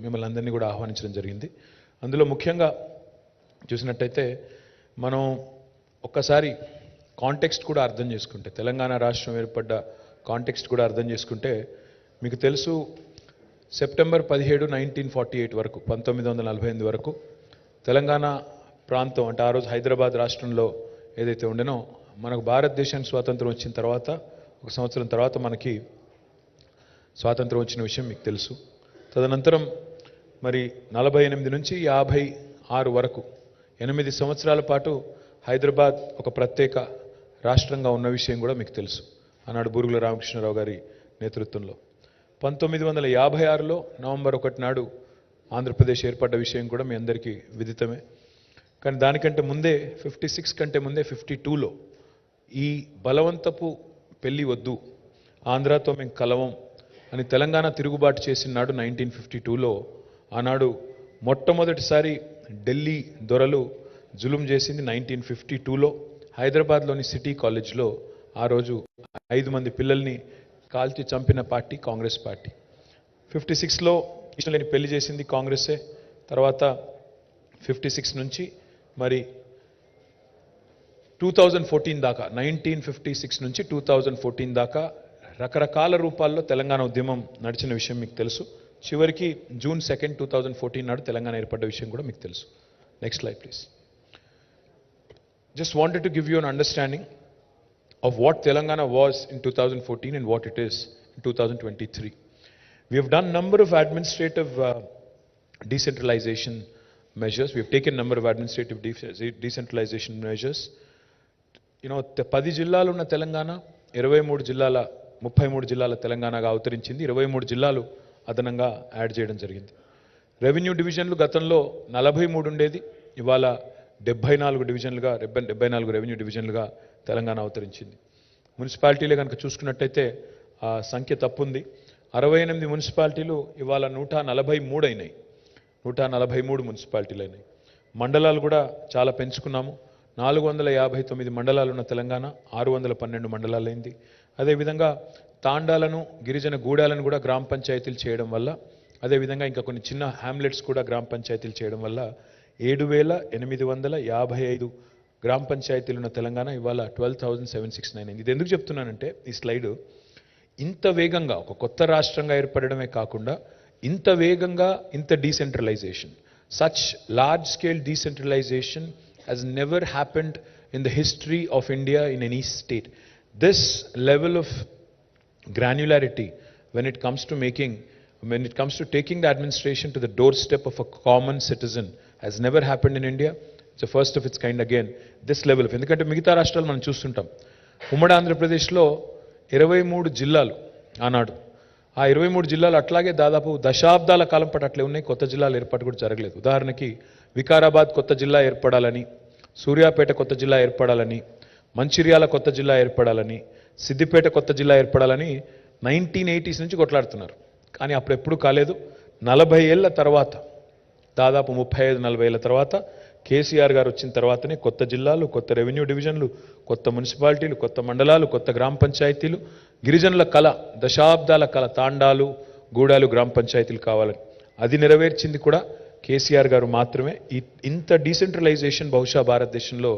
మిమ్మల్ని అందరినీ కూడా ఆహ్వానించడం జరిగింది. అందులో ముఖ్యంగా చూసినట్టయితే మనం ఒక్కసారి కాంటెక్స్ట్ కూడా అర్థం చేసుకుంటే, తెలంగాణ రాష్ట్రం ఏర్పడ్డ కాంటెక్స్ట్ కూడా అర్థం చేసుకుంటే మీకు తెలుసు, సెప్టెంబర్ 17, 1948 వరకు 1948 వరకు తెలంగాణ ప్రాంతం అంటే ఆ రోజు హైదరాబాద్ రాష్ట్రంలో ఏదైతే ఉండేనో, మనకు భారతదేశానికి స్వాతంత్రం వచ్చిన తర్వాత ఒక సంవత్సరం తర్వాత మనకి స్వాతంత్రం వచ్చిన విషయం మీకు తెలుసు. తదనంతరం మరి 48 నుంచి 56 వరకు 8 సంవత్సరాల పాటు హైదరాబాద్ ఒక ప్రత్యేక రాష్ట్రంగా ఉన్న విషయం కూడా మీకు తెలుసు. ఆనాడు బూరుగుల రామకృష్ణరావు గారి నేతృత్వంలో 1956లో నవంబర్ 1 నాడు ఆంధ్రప్రదేశ్ ఏర్పడ్డ విషయం కూడా మీ అందరికీ విదితమే. కానీ దానికంటే ముందే 56 కంటే ముందే 52లో ఈ బలవంతపు పెళ్లి వద్దు, ఆంధ్రాతో మేము కలవం అని తెలంగాణ తిరుగుబాటు చేసిన నాడు 1952లో ఆనాడు మొట్టమొదటిసారి ఢిల్లీ దొరలు జులుం చేసింది 1952లో హైదరాబాద్లోని సిటీ కాలేజ్లో. ఆ రోజు 5 మంది పిల్లల్ని కాల్చి చంపిన పార్టీ కాంగ్రెస్ పార్టీ. 56లో ఇష్టం లేని పెళ్లి చేసింది కాంగ్రెసే. తర్వాత 56 నుంచి మరి 2014 దాకా 1956 నుంచి 2014 దాకా రకరకాల రూపాల్లో తెలంగాణ ఉద్యమం నడిచిన విషయం మీకు తెలుసు. చివరికి June 2, 2014 నాడు తెలంగాణ ఏర్పడ్డ విషయం కూడా మీకు తెలుసు. Next slide please. Just wanted to give you an understanding of what Telangana was in 2014 and what it is in 2023. We have done number of administrative decentralization measures. We have taken number of administrative decentralization measures. You know, 10 జిల్లాలు ఉన్న తెలంగాణ 33 జిల్లాల తెలంగాణగా అవతరించింది. 23 జిల్లాలు అదనంగా add చేయడం జరిగింది. Revenue డివిజన్లు గతంలో 43 ఉండేది, ఇవాళ 74 డివిజన్లుగా 74 రెవెన్యూ డివిజన్లుగా తెలంగాణ అవతరించింది. మున్సిపాలిటీలే కనుక చూసుకున్నట్టయితే ఆ సంఖ్య తప్పుంది. 68 మున్సిపాలిటీలు ఇవాళ 143 అయినాయి. 143 మున్సిపాలిటీలు అయినాయి. మండలాలు కూడా చాలా పెంచుకున్నాము. 459 మండలాలు ఉన్న తెలంగాణ 612 మండలాలైంది. అదేవిధంగా తాండాలను, గిరిజన గూడాలను కూడా గ్రామ పంచాయతీలు చేయడం వల్ల, అదేవిధంగా ఇంకా కొన్ని చిన్న హ్యామ్లెట్స్ కూడా గ్రామ పంచాయతీలు చేయడం వల్ల 7,855 గ్రామ పంచాయతీలు ఉన్న తెలంగాణ ఇవాళ 12,769 అయింది. ఇది ఎందుకు చెప్తున్నానంటే, ఈ స్లైడ్ ఇంత వేగంగా ఒక కొత్త రాష్ట్రంగా ఏర్పడడమే కాకుండా ఇంత వేగంగా ఇంత decentralisation, such large scale decentralisation has never happened in the history of India in any state. This level of granularity when it comes to taking the administration to the doorstep of a common citizen has never happened in India. It's the first of its kind again. This level of, ఎందుకంటే మిగతా రాష్ట్రాలు మనం చూస్తుంటాం, ఉమ్మడి ఆంధ్రప్రదేశ్లో 23 జిల్లాలు ఆనాడు, ఆ 23 జిల్లాలు అట్లాగే దాదాపు దశాబ్దాల కాలం పాటు అట్లే ఉన్నాయి. కొత్త జిల్లాలు ఏర్పాటు కూడా జరగలేదు. ఉదాహరణకి వికారాబాద్ కొత్త జిల్లా ఏర్పడాలని, సూర్యాపేట కొత్త జిల్లా ఏర్పడాలని, మంచిర్యాల కొత్త జిల్లా ఏర్పడాలని, సిద్దిపేట కొత్త జిల్లా ఏర్పడాలని 1980s నుంచి కొట్లాడుతున్నారు. కానీ అప్పుడు ఎప్పుడు కాలేదు. 40 ఏళ్ల తర్వాత, దాదాపు 35-40 ఏళ్ల తర్వాత కేసీఆర్ గారు వచ్చిన తర్వాతనే కొత్త జిల్లాలు, కొత్త రెవెన్యూ డివిజన్లు, కొత్త మున్సిపాలిటీలు, కొత్త మండలాలు, కొత్త గ్రామ పంచాయతీలు, గిరిజనుల కళ, దశాబ్దాల కళ, తాండాలు, గూడాలు, గ్రామ పంచాయతీలు కావాలని అది నెరవేర్చింది కూడా కేసీఆర్ గారు మాత్రమే. ఇంత డీసెంట్రలైజేషన్ బహుశా భారతదేశంలో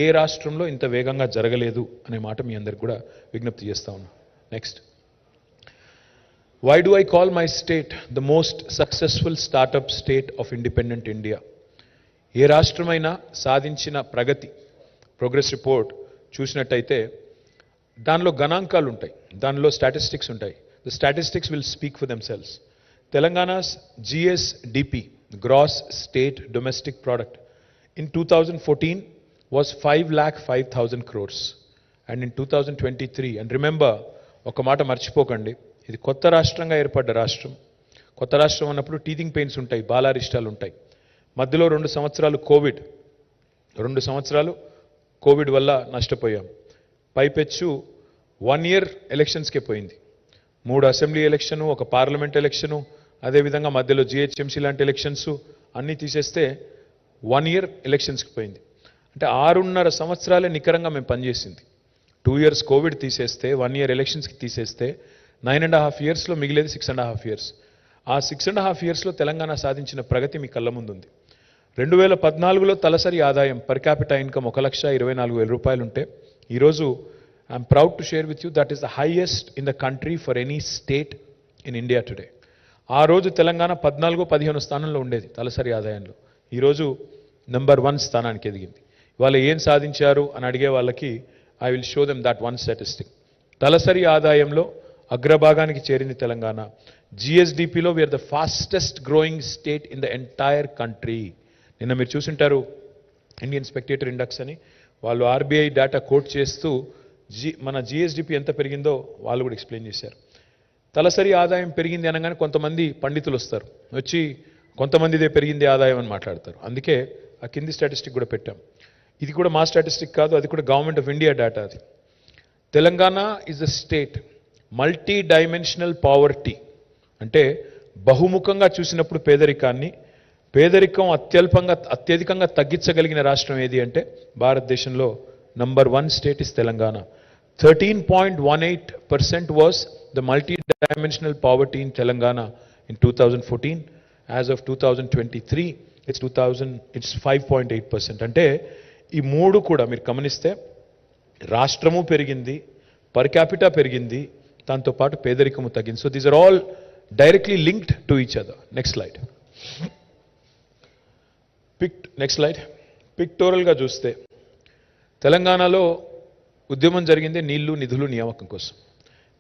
ఏ రాష్ట్రంలో ఇంత వేగంగా జరగలేదు అనే మాట మీ అందరికి కూడా విజ్ఞప్తి చేస్తా ఉన్నా. Next. Why do I call my state the most successful startup state of independent India? ఏ రాష్ట్రమైనా సాధించిన ప్రోగ్రెస్ రిపోర్ట్ చూసినట్టయితే దానిలో గణాంకాలు ఉంటాయి, దానిలో స్టాటిస్టిక్స్ ఉంటాయి. The statistics will speak for themselves. Telangana's GSDP, Gross State Domestic Product, in 2014 was 5,05,000 crores. And in 2023, and remember, ఒక మాట మర్చిపోకండి, ఇది కొత్త రాష్ట్రంగా ఏర్పడ్డ రాష్ట్రం. కొత్త రాష్ట్రం అన్నప్పుడు టీథింగ్ పెయిన్స్ ఉంటాయి, బాలారిష్టాలు ఉంటాయి. మధ్యలో 2 సంవత్సరాలు కోవిడ్ వల్ల నష్టపోయాం. పైపెచ్చు 1 year ఎలక్షన్స్కే పోయింది. 3 అసెంబ్లీ ఎలక్షను, ఒక పార్లమెంట్ ఎలక్షను, అదేవిధంగా మధ్యలో GHMC లాంటి ఎలక్షన్స్ అన్నీ తీసేస్తే 1 year ఎలక్షన్స్కి పోయింది. అంటే 6.5 సంవత్సరాలే నికరంగా మేము పనిచేసింది. 2 years కోవిడ్ తీసేస్తే, 1 year ఎలక్షన్స్కి తీసేస్తే 9.5 yearsలో మిగిలేది 6.5 years. ఆ 6.5 ఇయర్స్లో తెలంగాణ సాధించిన ప్రగతి మీ కళ్ళ ముందుంది. 2014లో తలసరి ఆదాయం పర్ క్యాపిటా ఇన్కమ్ 1,24,000 రూపాయలు ఉంటే ఈరోజు I'm proud to share with you that is the highest in the country for any state in India today. ఆ రోజు తెలంగాణ 14-15 స్థానంలో ఉండేది తలసరి ఆదాయంలో. ఈరోజు నెంబర్ 1 స్థానానికి ఎదిగింది. వాళ్ళు ఏం సాధించారు అని అడిగే వాళ్ళకి I will show them that one statistic. తలసరి ఆదాయంలో అగ్రభాగానికి చేరింది తెలంగాణ. జిఎస్డిపిలో we are the fastest growing state in the entire country. నిన్న మీరు చూసింటారు ఇండియన్ స్పెక్టేటర్ ఇండెక్స్ అని, వాళ్ళు ఆర్బీఐ డేటా కోట్ చేస్తూ మన జిఎస్డిపి ఎంత పెరిగిందో వాళ్ళు కూడా ఎక్స్ప్లెయిన్ చేశారు. తలసరి ఆదాయం పెరిగింది అనగానే కొంతమంది పండితులు వస్తారు, వచ్చి కొంతమందిదే పెరిగింది ఆదాయం అని మాట్లాడతారు. అందుకే ఆ కింది స్టాటిస్టిక్ కూడా పెట్టాం. ఇది కూడా మా స్టాటిస్టిక్ కాదు, అది కూడా గవర్నమెంట్ ఆఫ్ ఇండియా డేటా. అది Telangana is a state multi dimensional poverty, అంటే బహుముఖంగా చూసినప్పుడు పేదరికం అత్యధికంగా తగ్గించగలిగిన రాష్ట్రం ఏది అంటే భారతదేశంలో number 1 state is Telangana. 13.18% was the multi-dimensional poverty in Telangana in 2014. As of 2023, it's 5.8%. అంటే ఈ మూడు కూడా మీరు గమనిస్తే రాష్ట్రము పెరిగింది, పర్ క్యాపిటా పెరిగింది, దాంతో పాటు పేదరికము తగ్గింది. So these are all directly linked to each other. Next slide. పిక్టోరల్గా చూస్తే తెలంగాణలో ఉద్యమం జరిగింది నీళ్లు నిధులు నియామకం కోసం.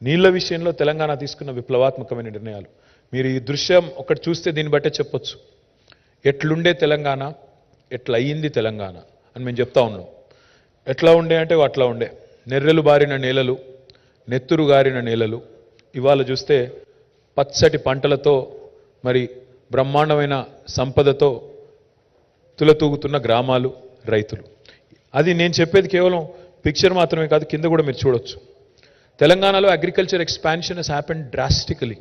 నీళ్ల విషయంలో తెలంగాణ తీసుకున్న విప్లవాత్మకమైన నిర్ణయాలు. మీరు ఈ దృశ్యం ఒకటి చూస్తే దీన్ని బట్టే చెప్పొచ్చు ఎట్లుండే తెలంగాణ, ఎట్లా అయ్యింది తెలంగాణ అని మేము చెప్తా ఉన్నాం. ఎట్లా ఉండే అంటే అట్లా ఉండే. నెర్రెలు బారిన నేలలు, నెత్తురు గారిన నేలలు. ఇవాళ చూస్తే పచ్చటి పంటలతో, మరి బ్రహ్మాండమైన సంపదతో తులతూగుతున్న గ్రామాలు, రైతులు. అది నేను చెప్పేది కేవలం పిక్చర్ మాత్రమే కాదు, కింద కూడా మీరు చూడొచ్చు. తెలంగాణలో agriculture expansion has happened drastically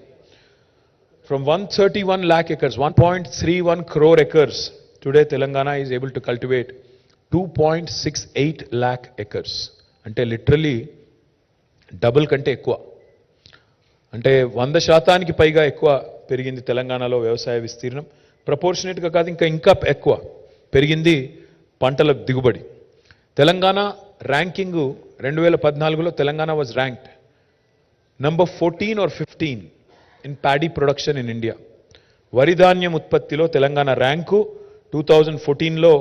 from 131 lakh acres, 1.31 crore acres. Today Telangana is able to cultivate 2.68 lakh acres. అంటే లిటరలీ డబుల్ కంటే ఎక్కువ, అంటే 100% పైగా ఎక్కువ పెరిగింది తెలంగాణలో వ్యవసాయ విస్తీర్ణం. ప్రపోర్షనేట్గా కాదు, ఇంకా ఎక్కువ పెరిగింది పంటల దిగుబడి. తెలంగాణ ర్యాంకింగ్ 2014లో Telangana was ranked number 14 or 15 in paddy production in India. వరి ధాన్యం ఉత్పత్తిలో తెలంగాణ ర్యాంకు 2014లో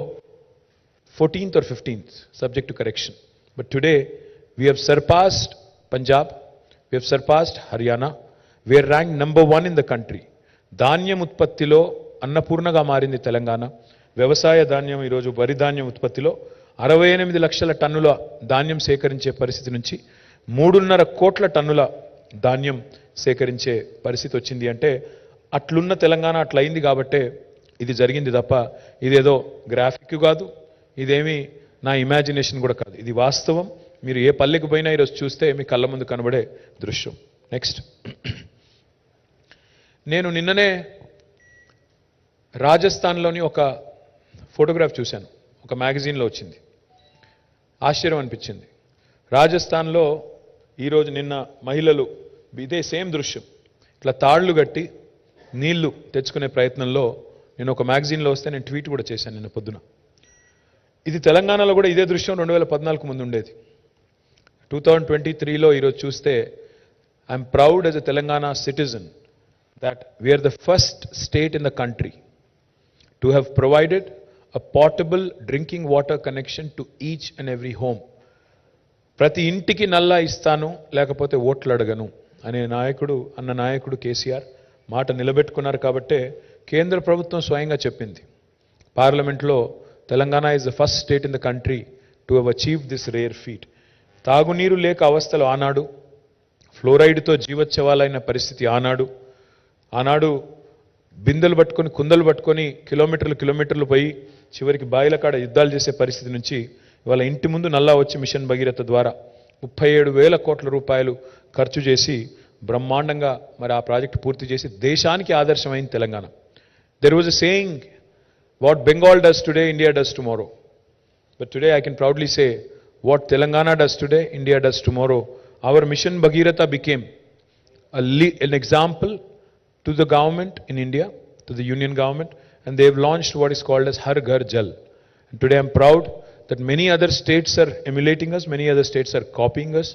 14th or 15th, subject to correction. But today we have surpassed Punjab, we have surpassed Haryana, we are rank number 1 in the country. ధాన్యం ఉత్పత్తిలో అన్నపూర్ణగా మారింది తెలంగాణ. వ్యవసాయ ధాన్యం ఈరోజు వరి ధాన్యం ఉత్పత్తిలో 68 లక్షల టన్నుల ధాన్యం సేకరించే పరిస్థితి నుంచి 3.5 కోట్ల టన్నుల ధాన్యం సేకరించే పరిస్థితి వచ్చింది. అంటే అట్లున్న తెలంగాణ అట్లయింది కాబట్టే ఇది జరిగింది తప్ప ఇదేదో గ్రాఫిక్ కాదు, ఇదేమీ నా ఇమాజినేషన్ కూడా కాదు, ఇది వాస్తవం. మీరు ఏ పల్లెకి పోయినా ఈరోజు చూస్తే మీ కళ్ళ ముందు కనబడే దృశ్యం. నెక్స్ట్. నేను నిన్ననే రాజస్థాన్లోని ఒక ఫోటోగ్రాఫ్ చూశాను, ఒక మ్యాగజైన్లో వచ్చింది. ఆశ్చర్యం అనిపించింది. రాజస్థాన్లో ఈరోజు నిన్న మహిళలు ఇదే సేమ్ దృశ్యం ఇట్లా తాళ్లు కట్టి నీళ్లు తెచ్చుకునే ప్రయత్నంలో నేను ఒక మ్యాగజైన్లో వస్తే నేను ట్వీట్ కూడా చేశాను నిన్న పొద్దున. ఇది తెలంగాణలో కూడా ఇదే దృశ్యం 2014 ముందు ఉండేది. 2023లో ఈరోజు చూస్తే I'm proud as a Telangana citizen that we are the first state in the country to have provided a portable drinking water connection to each and every home. ప్రతి ఇంటికి నల్లా ఇస్తాను, లేకపోతే ఓట్లు అడగను అనే నాయకుడు కేసీఆర్ మాట నిలబెట్టుకున్నారు. కాబట్టే కేంద్ర ప్రభుత్వం స్వయంగా చెప్పింది పార్లమెంట్లో, Telangana is the first state in the country to have achieve this rare feet. తాగునీరు లేక అవస్థలు ఆనాడు, ఫ్లోరైడ్తో జీవోత్సవాలైన పరిస్థితి ఆనాడు బిందెలు పట్టుకొని కుందలు పట్టుకొని కిలోమీటర్లు పోయి చివరికి బాయిల కాడ యుద్ధాలు చేసే పరిస్థితి నుంచి ఇవాళ ఇంటి ముందు నల్లా వచ్చి మిషన్ భగీరథ ద్వారా 37,000 కోట్ల రూపాయలు ఖర్చు చేసి బ్రహ్మాండంగా మరి ఆ ప్రాజెక్టు పూర్తి చేసి దేశానికి ఆదర్శమైంది Telangana. There was a saying, what Bengal does today India does tomorrow. But today I can proudly say what Telangana does today India does tomorrow. Our mission Bhagiratha became an example to the government in India, to the union government, and they've launched what is called as Har Ghar Jal. And today I'm proud that many other states are emulating us, many other states are copying us.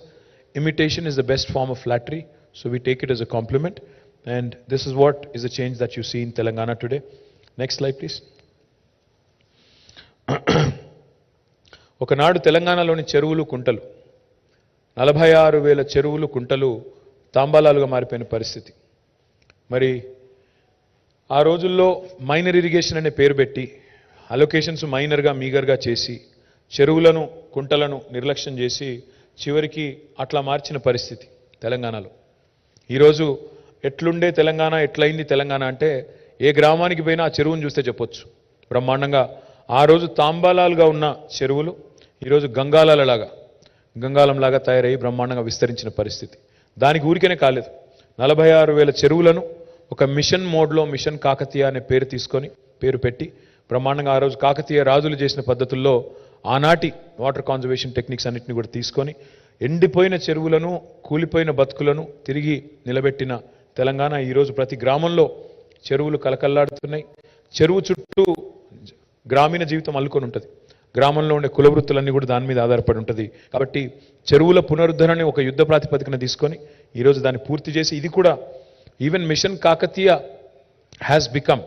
Imitation is the best form of flattery, so we take it as a compliment. And this is what is the change that you see in Telangana today. Next slide, please. ఒకనాడు తెలంగాణలోని చెరువులు కుంటలు 46,000 చెరువులు కుంటలు తాంబాలాలుగా మారిపోయిన పరిస్థితి. మరి ఆ రోజుల్లో మైనర్ ఇరిగేషన్ అనే పేరు పెట్టి అలొకేషన్స్ మైనర్గా మీగర్గా చేసి చెరువులను కుంటలను నిర్లక్ష్యం చేసి చివరికి అట్లా మార్చిన పరిస్థితి తెలంగాణలో. ఈరోజు ఎట్లుండే తెలంగాణ, ఎట్లయింది తెలంగాణ అంటే ఏ గ్రామానికి పోయినా ఆ చెరువును చూస్తే చెప్పొచ్చు బ్రహ్మాండంగా. ఆ రోజు తాంబాలాలుగా ఉన్న చెరువులు ఈరోజు గంగాలంలాగా తయారయ్యి బ్రహ్మాండంగా విస్తరించిన పరిస్థితి. దానికి ఊరికనే కాలేదు, 46,000 చెరువులను ఒక మిషన్ మోడ్లో మిషన్ కాకతీయ అనే పేరు పెట్టి బ్రహ్మాండంగా ఆ రోజు కాకతీయ రాజులు చేసిన పద్ధతుల్లో ఆనాటి వాటర్ కాన్జర్వేషన్ టెక్నిక్స్ అన్నింటినీ కూడా తీసుకొని ఎండిపోయిన చెరువులను, కూలిపోయిన బతుకులను తిరిగి నిలబెట్టిన తెలంగాణ. ఈరోజు ప్రతి గ్రామంలో చెరువులు కలకల్లాడుతున్నాయి. చెరువు చుట్టూ గ్రామీణ జీవితం అల్లుకొని ఉంటుంది. గ్రామంలో ఉండే కులవృత్తులన్నీ కూడా దాని మీద ఆధారపడి ఉంటుంది. కాబట్టి చెరువుల పునరుద్ధరణని ఒక యుద్ధ ప్రాతిపదికన తీసుకొని ఈరోజు దాన్ని పూర్తి చేసి ఇది కూడా even mission Kakatiya has become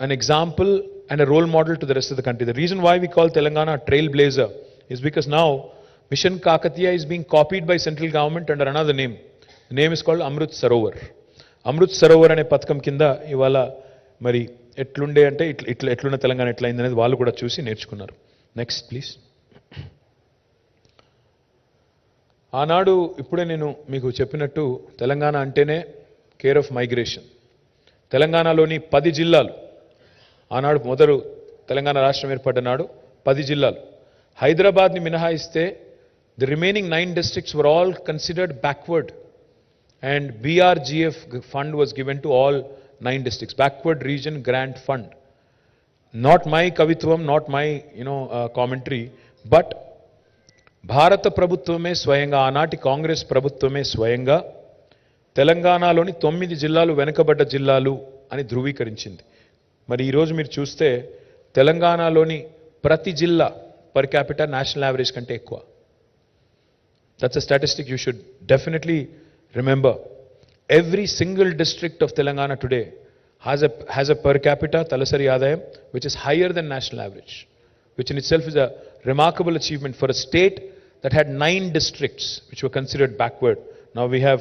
an example and a role model to the rest of the country. The reason why we call Telangana a trailblazer is because now Mission Kakatiya is being copied by central government under another name. The name is called Amrit Sarovar. Amrit Sarovar అనే పథకం కింద ఇవాళ మరి ఎట్లుండే అంటే ఎట్లున్న తెలంగాణ ఎట్లయింది అనేది వాళ్ళు కూడా చూసి నేర్చుకున్నారు. Next please. ఆనాడు ఇప్పుడే నేను మీకు చెప్పినట్టు తెలంగాణ అంటేనే కేర్ ఆఫ్ మైగ్రేషన్. తెలంగాణలోని 10 జిల్లాలు ఆనాడు మొదలు తెలంగాణ రాష్ట్రం ఏర్పడ్డ నాడు 10 జిల్లాలు, హైదరాబాద్ని మినహాయిస్తే the remaining 9 districts were all considered backward and BRGF fund was given to all 9 districts, backward region grant fund. Not my kavitvam, not my commentary, but భారత ప్రభుత్వమే స్వయంగా ఆనాటి కాంగ్రెస్ ప్రభుత్వమే స్వయంగా తెలంగాణలోని 9 జిల్లాలు వెనుకబడ్డ జిల్లాలు అని ధృవీకరించింది. మరి ఈరోజు మీరు చూస్తే తెలంగాణలోని ప్రతి జిల్లా పర్ క్యాపిటల్ నేషనల్ యావరేజ్ కంటే ఎక్కువ. That's a statistic you should definitely remember. Every single district of Telangana today has a per capita talasari adayam which is higher than national average, which in itself is a remarkable achievement for a state that had 9 districts which were considered backward. Now we have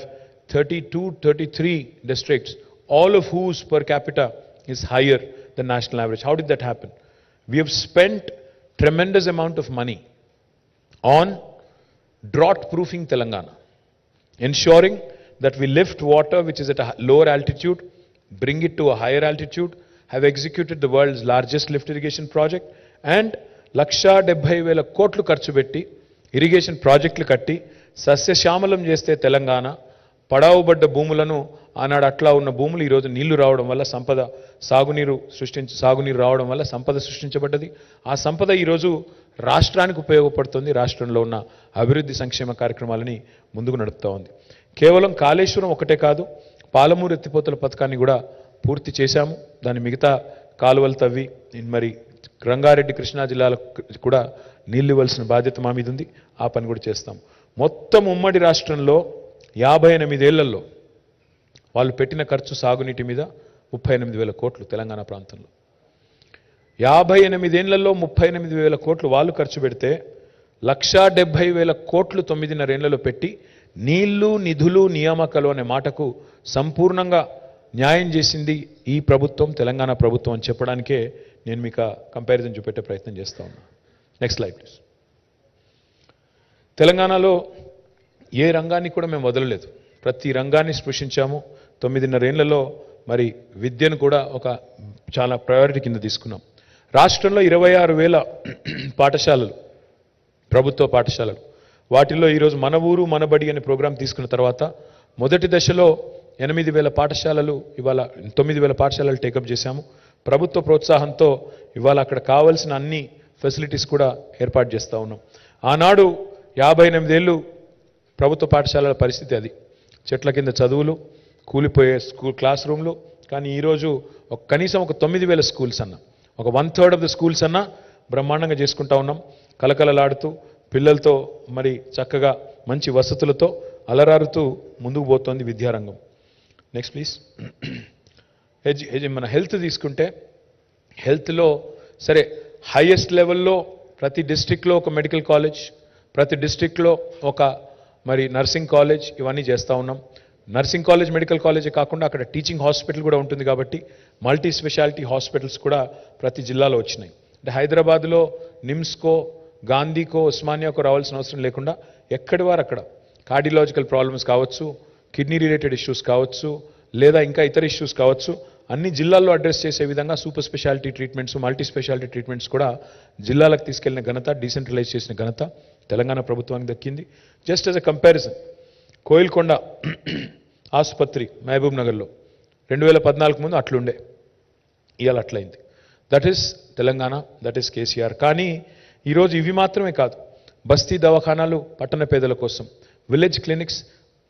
33 districts, all of whose per capita is higher than national average. How did that happen? We have spent tremendous amount of money on drought proofing Telangana, ensuring that we lift water which is at a lower altitude, bring it to a higher altitude, have executed the world's largest lift irrigation project, and 1,70,000 కోట్లు ఖర్చు పెట్టి irrigation ప్రాజెక్టులు కట్టి సస్యశ్యామలం చేస్తే తెలంగాణ పడావుబడ్డ భూములను ఆనాడు అట్లా ఉన్న భూములు ఈరోజు నీళ్లు రావడం వల్ల సాగునీరు రావడం వల్ల సంపద సృష్టించబడ్డది. ఆ సంపద ఈరోజు రాష్ట్రానికి ఉపయోగపడుతుంది, రాష్ట్రంలో ఉన్న అభివృద్ధి సంక్షేమ కార్యక్రమాలని ముందుకు నడుపుతూ ఉంది. కేవలం కాళేశ్వరం ఒకటే కాదు, పాలమూరు ఎత్తిపోతల పథకాన్ని కూడా పూర్తి చేశాము. దాని మిగతా కాలువలు తవ్వి మరి రంగారెడ్డి కృష్ణా జిల్లాలకు కూడా నీళ్లు ఇవ్వాల్సిన బాధ్యత మా మీద ఉంది. ఆ పని కూడా చేస్తాం. మొత్తం ఉమ్మడి రాష్ట్రంలో 58 ఏళ్లలో వాళ్ళు పెట్టిన ఖర్చు సాగునీటి మీద 38,000 కోట్లు. తెలంగాణ ప్రాంతంలో 58 ఏళ్లలో 38,000 కోట్లు వాళ్ళు ఖర్చు పెడితే 1,70,000 కోట్లు 9.5 ఏళ్లలో పెట్టి నీళ్లు, నిధులు, నియామకాలు అనే మాటకు సంపూర్ణంగా న్యాయం చేసింది ఈ ప్రభుత్వం, తెలంగాణ ప్రభుత్వం అని చెప్పడానికే నేను మీకు కంపారిజన్ చూపెట్టే ప్రయత్నం చేస్తా ఉన్నా. Next slide please. తెలంగాణలో ఏ రంగాన్ని కూడా మేము వదలలేదు, ప్రతి రంగాన్ని స్పృశించాము. 9.5 ఏళ్లలో మరి విద్యను కూడా ఒక చాలా ప్రయారిటీ కింద తీసుకున్నాం. రాష్ట్రంలో 26,000 పాఠశాలలు, ప్రభుత్వ పాఠశాలలు, వాటిల్లో ఈరోజు మన ఊరు మన బడి అనే ప్రోగ్రాం తీసుకున్న తర్వాత మొదటి దశలో 8,000 పాఠశాలలు, ఇవాళ 9,000 పాఠశాలలు టేకప్ చేశాము. ప్రభుత్వ ప్రోత్సాహంతో ఇవాళ అక్కడ కావాల్సిన అన్ని ఫెసిలిటీస్ కూడా ఏర్పాటు చేస్తూ ఉన్నాం. ఆనాడు 58 ఏళ్ళు ప్రభుత్వ పాఠశాలల పరిస్థితి అది. చెట్ల కింద చదువులు, కూలిపోయే క్లాస్ రూమ్లు. కానీ ఈరోజు కనీసం ఒక 9,000 స్కూల్స్ అన్న, ఒక 1/3 ఆఫ్ ద స్కూల్స్ అన్న బ్రహ్మాండంగా చేసుకుంటా ఉన్నాం. కలకలలాడుతూ పిల్లలతో మరి చక్కగా మంచి వసతులతో అలరారుతూ ముందుకు పోతోంది విద్యారంగం. Next please. మన హెల్త్ తీసుకుంటే హెల్త్లో సరే హైయెస్ట్ లెవెల్లో ప్రతి డిస్ట్రిక్ట్లో ఒక మెడికల్ కాలేజ్, ప్రతి డిస్ట్రిక్ట్లో ఒక మరి నర్సింగ్ కాలేజ్, ఇవన్నీ చేస్తూ ఉన్నాం. నర్సింగ్ కాలేజ్ మెడికల్ కాలేజే కాకుండా అక్కడ టీచింగ్ హాస్పిటల్ కూడా ఉంటుంది కాబట్టి మల్టీ స్పెషాలిటీ హాస్పిటల్స్ కూడా ప్రతి జిల్లాలో వచ్చినాయి. అంటే హైదరాబాద్లో నిమ్స్కో, గాంధీకో, ఉస్మానియాకో రావాల్సిన అవసరం లేకుండా ఎక్కడి వారు అక్కడ కార్డియలాజికల్ ప్రాబ్లమ్స్ కావచ్చు, కిడ్నీ రిలేటెడ్ ఇష్యూస్ కావచ్చు, లేదా ఇంకా ఇతర ఇష్యూస్ కావచ్చు, అన్ని జిల్లాల్లో అడ్రస్ చేసే విధంగా super speciality treatments, multi speciality treatments కూడా జిల్లాలకు తీసుకెళ్లిన ఘనత, డీసెంట్రలైజ్ చేసిన ఘనత తెలంగాణ ప్రభుత్వానికి దక్కింది. Just as a comparison, Koilkonda ఆసుపత్రి మహబూబ్ నగర్లో 2014 ముందు అట్లుండే, ఇవాళ అట్లయింది. That is Telangana, that is KCR. కానీ ఈరోజు ఇవి మాత్రమే కాదు, బస్తీ దవాఖానాలు పట్టణ పేదల కోసం, విలేజ్ క్లినిక్స్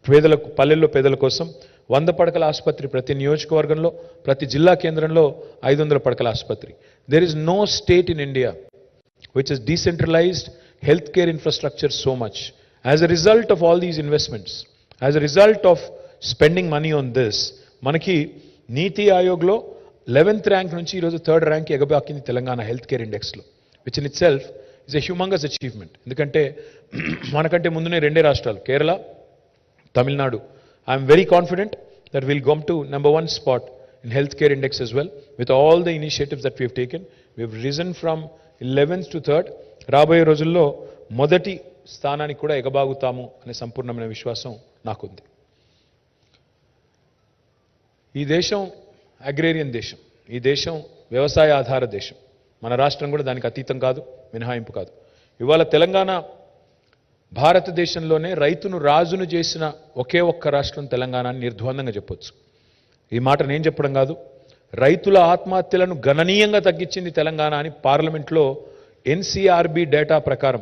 పేదలకు, పల్లెల్లో పేదల కోసం, 100 పడకల ఆసుపత్రి ప్రతి నియోజకవర్గంలో, ప్రతి జిల్లా కేంద్రంలో 500 పడకల ఆసుపత్రి. There is no state in India which has decentralized healthcare infrastructure so much. As a result of all these investments, as a result of spending money on this, మనకి నీతి ఆయోగ్లో 11th ర్యాంక్ నుంచి ఈరోజు 3rd ర్యాంక్ ఎగబాకింది Telangana health care ఇండెక్స్లో, which in itself is a humongous achievement. ఎందుకంటే మనకంటే ముందునే 2 రాష్ట్రాలు, Kerala, Tamil Nadu. I'm very confident that we'll come to number 1 spot in healthcare index as well with all the initiatives that we have taken. We have risen from 11th to 3rd. రాబోయే రోజుల్లో మొదటి స్థానానికి కూడా ఎగబాగుతాము అనే సంపూర్ణమైన విశ్వాసం నాకుంది. ఈ దేశం అగ్రేరియన్ దేశం, ఈ దేశం వ్యవసాయ ఆధార దేశం. మన రాష్ట్రం కూడా దానికి అతీతం కాదు, మినహాయింపు కాదు. ఇవాళ తెలంగాణ భారతదేశంలోనే రైతును రాజును చేసిన ఒకే ఒక్క రాష్ట్రం తెలంగాణ అని నిర్ద్వందంగా చెప్పొచ్చు. ఈ మాట నేను చెప్పడం కాదు, రైతుల ఆత్మహత్యలను గణనీయంగా తగ్గించింది తెలంగాణ అని పార్లమెంట్లో ఎన్సీఆర్బీ డేటా ప్రకారం,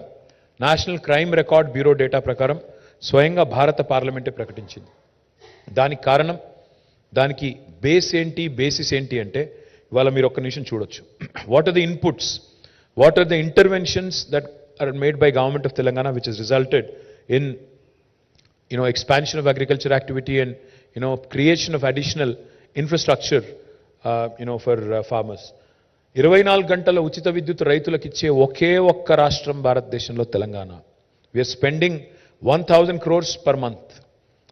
national crime record bureau data ప్రకారం స్వయంగా భారత పార్లమెంటే ప్రకటించింది. దానికి కారణం, దానికి బేస్ ఏంటి, బేసిస్ ఏంటి అంటే ఇవాళ మీరు ఒక్క నిమిషం చూడొచ్చు. What are the inputs, what are the interventions that are made by government of Telangana, which has resulted in expansion of agriculture activity and creation of additional infrastructure for farmers. 24 గంటల ఉచిత విద్యుత్ రైతులకు ఇచ్చే ఒకే ఒక్క రాష్ట్రం భారతదేశంలో Telangana. we are spending 1000 crores per month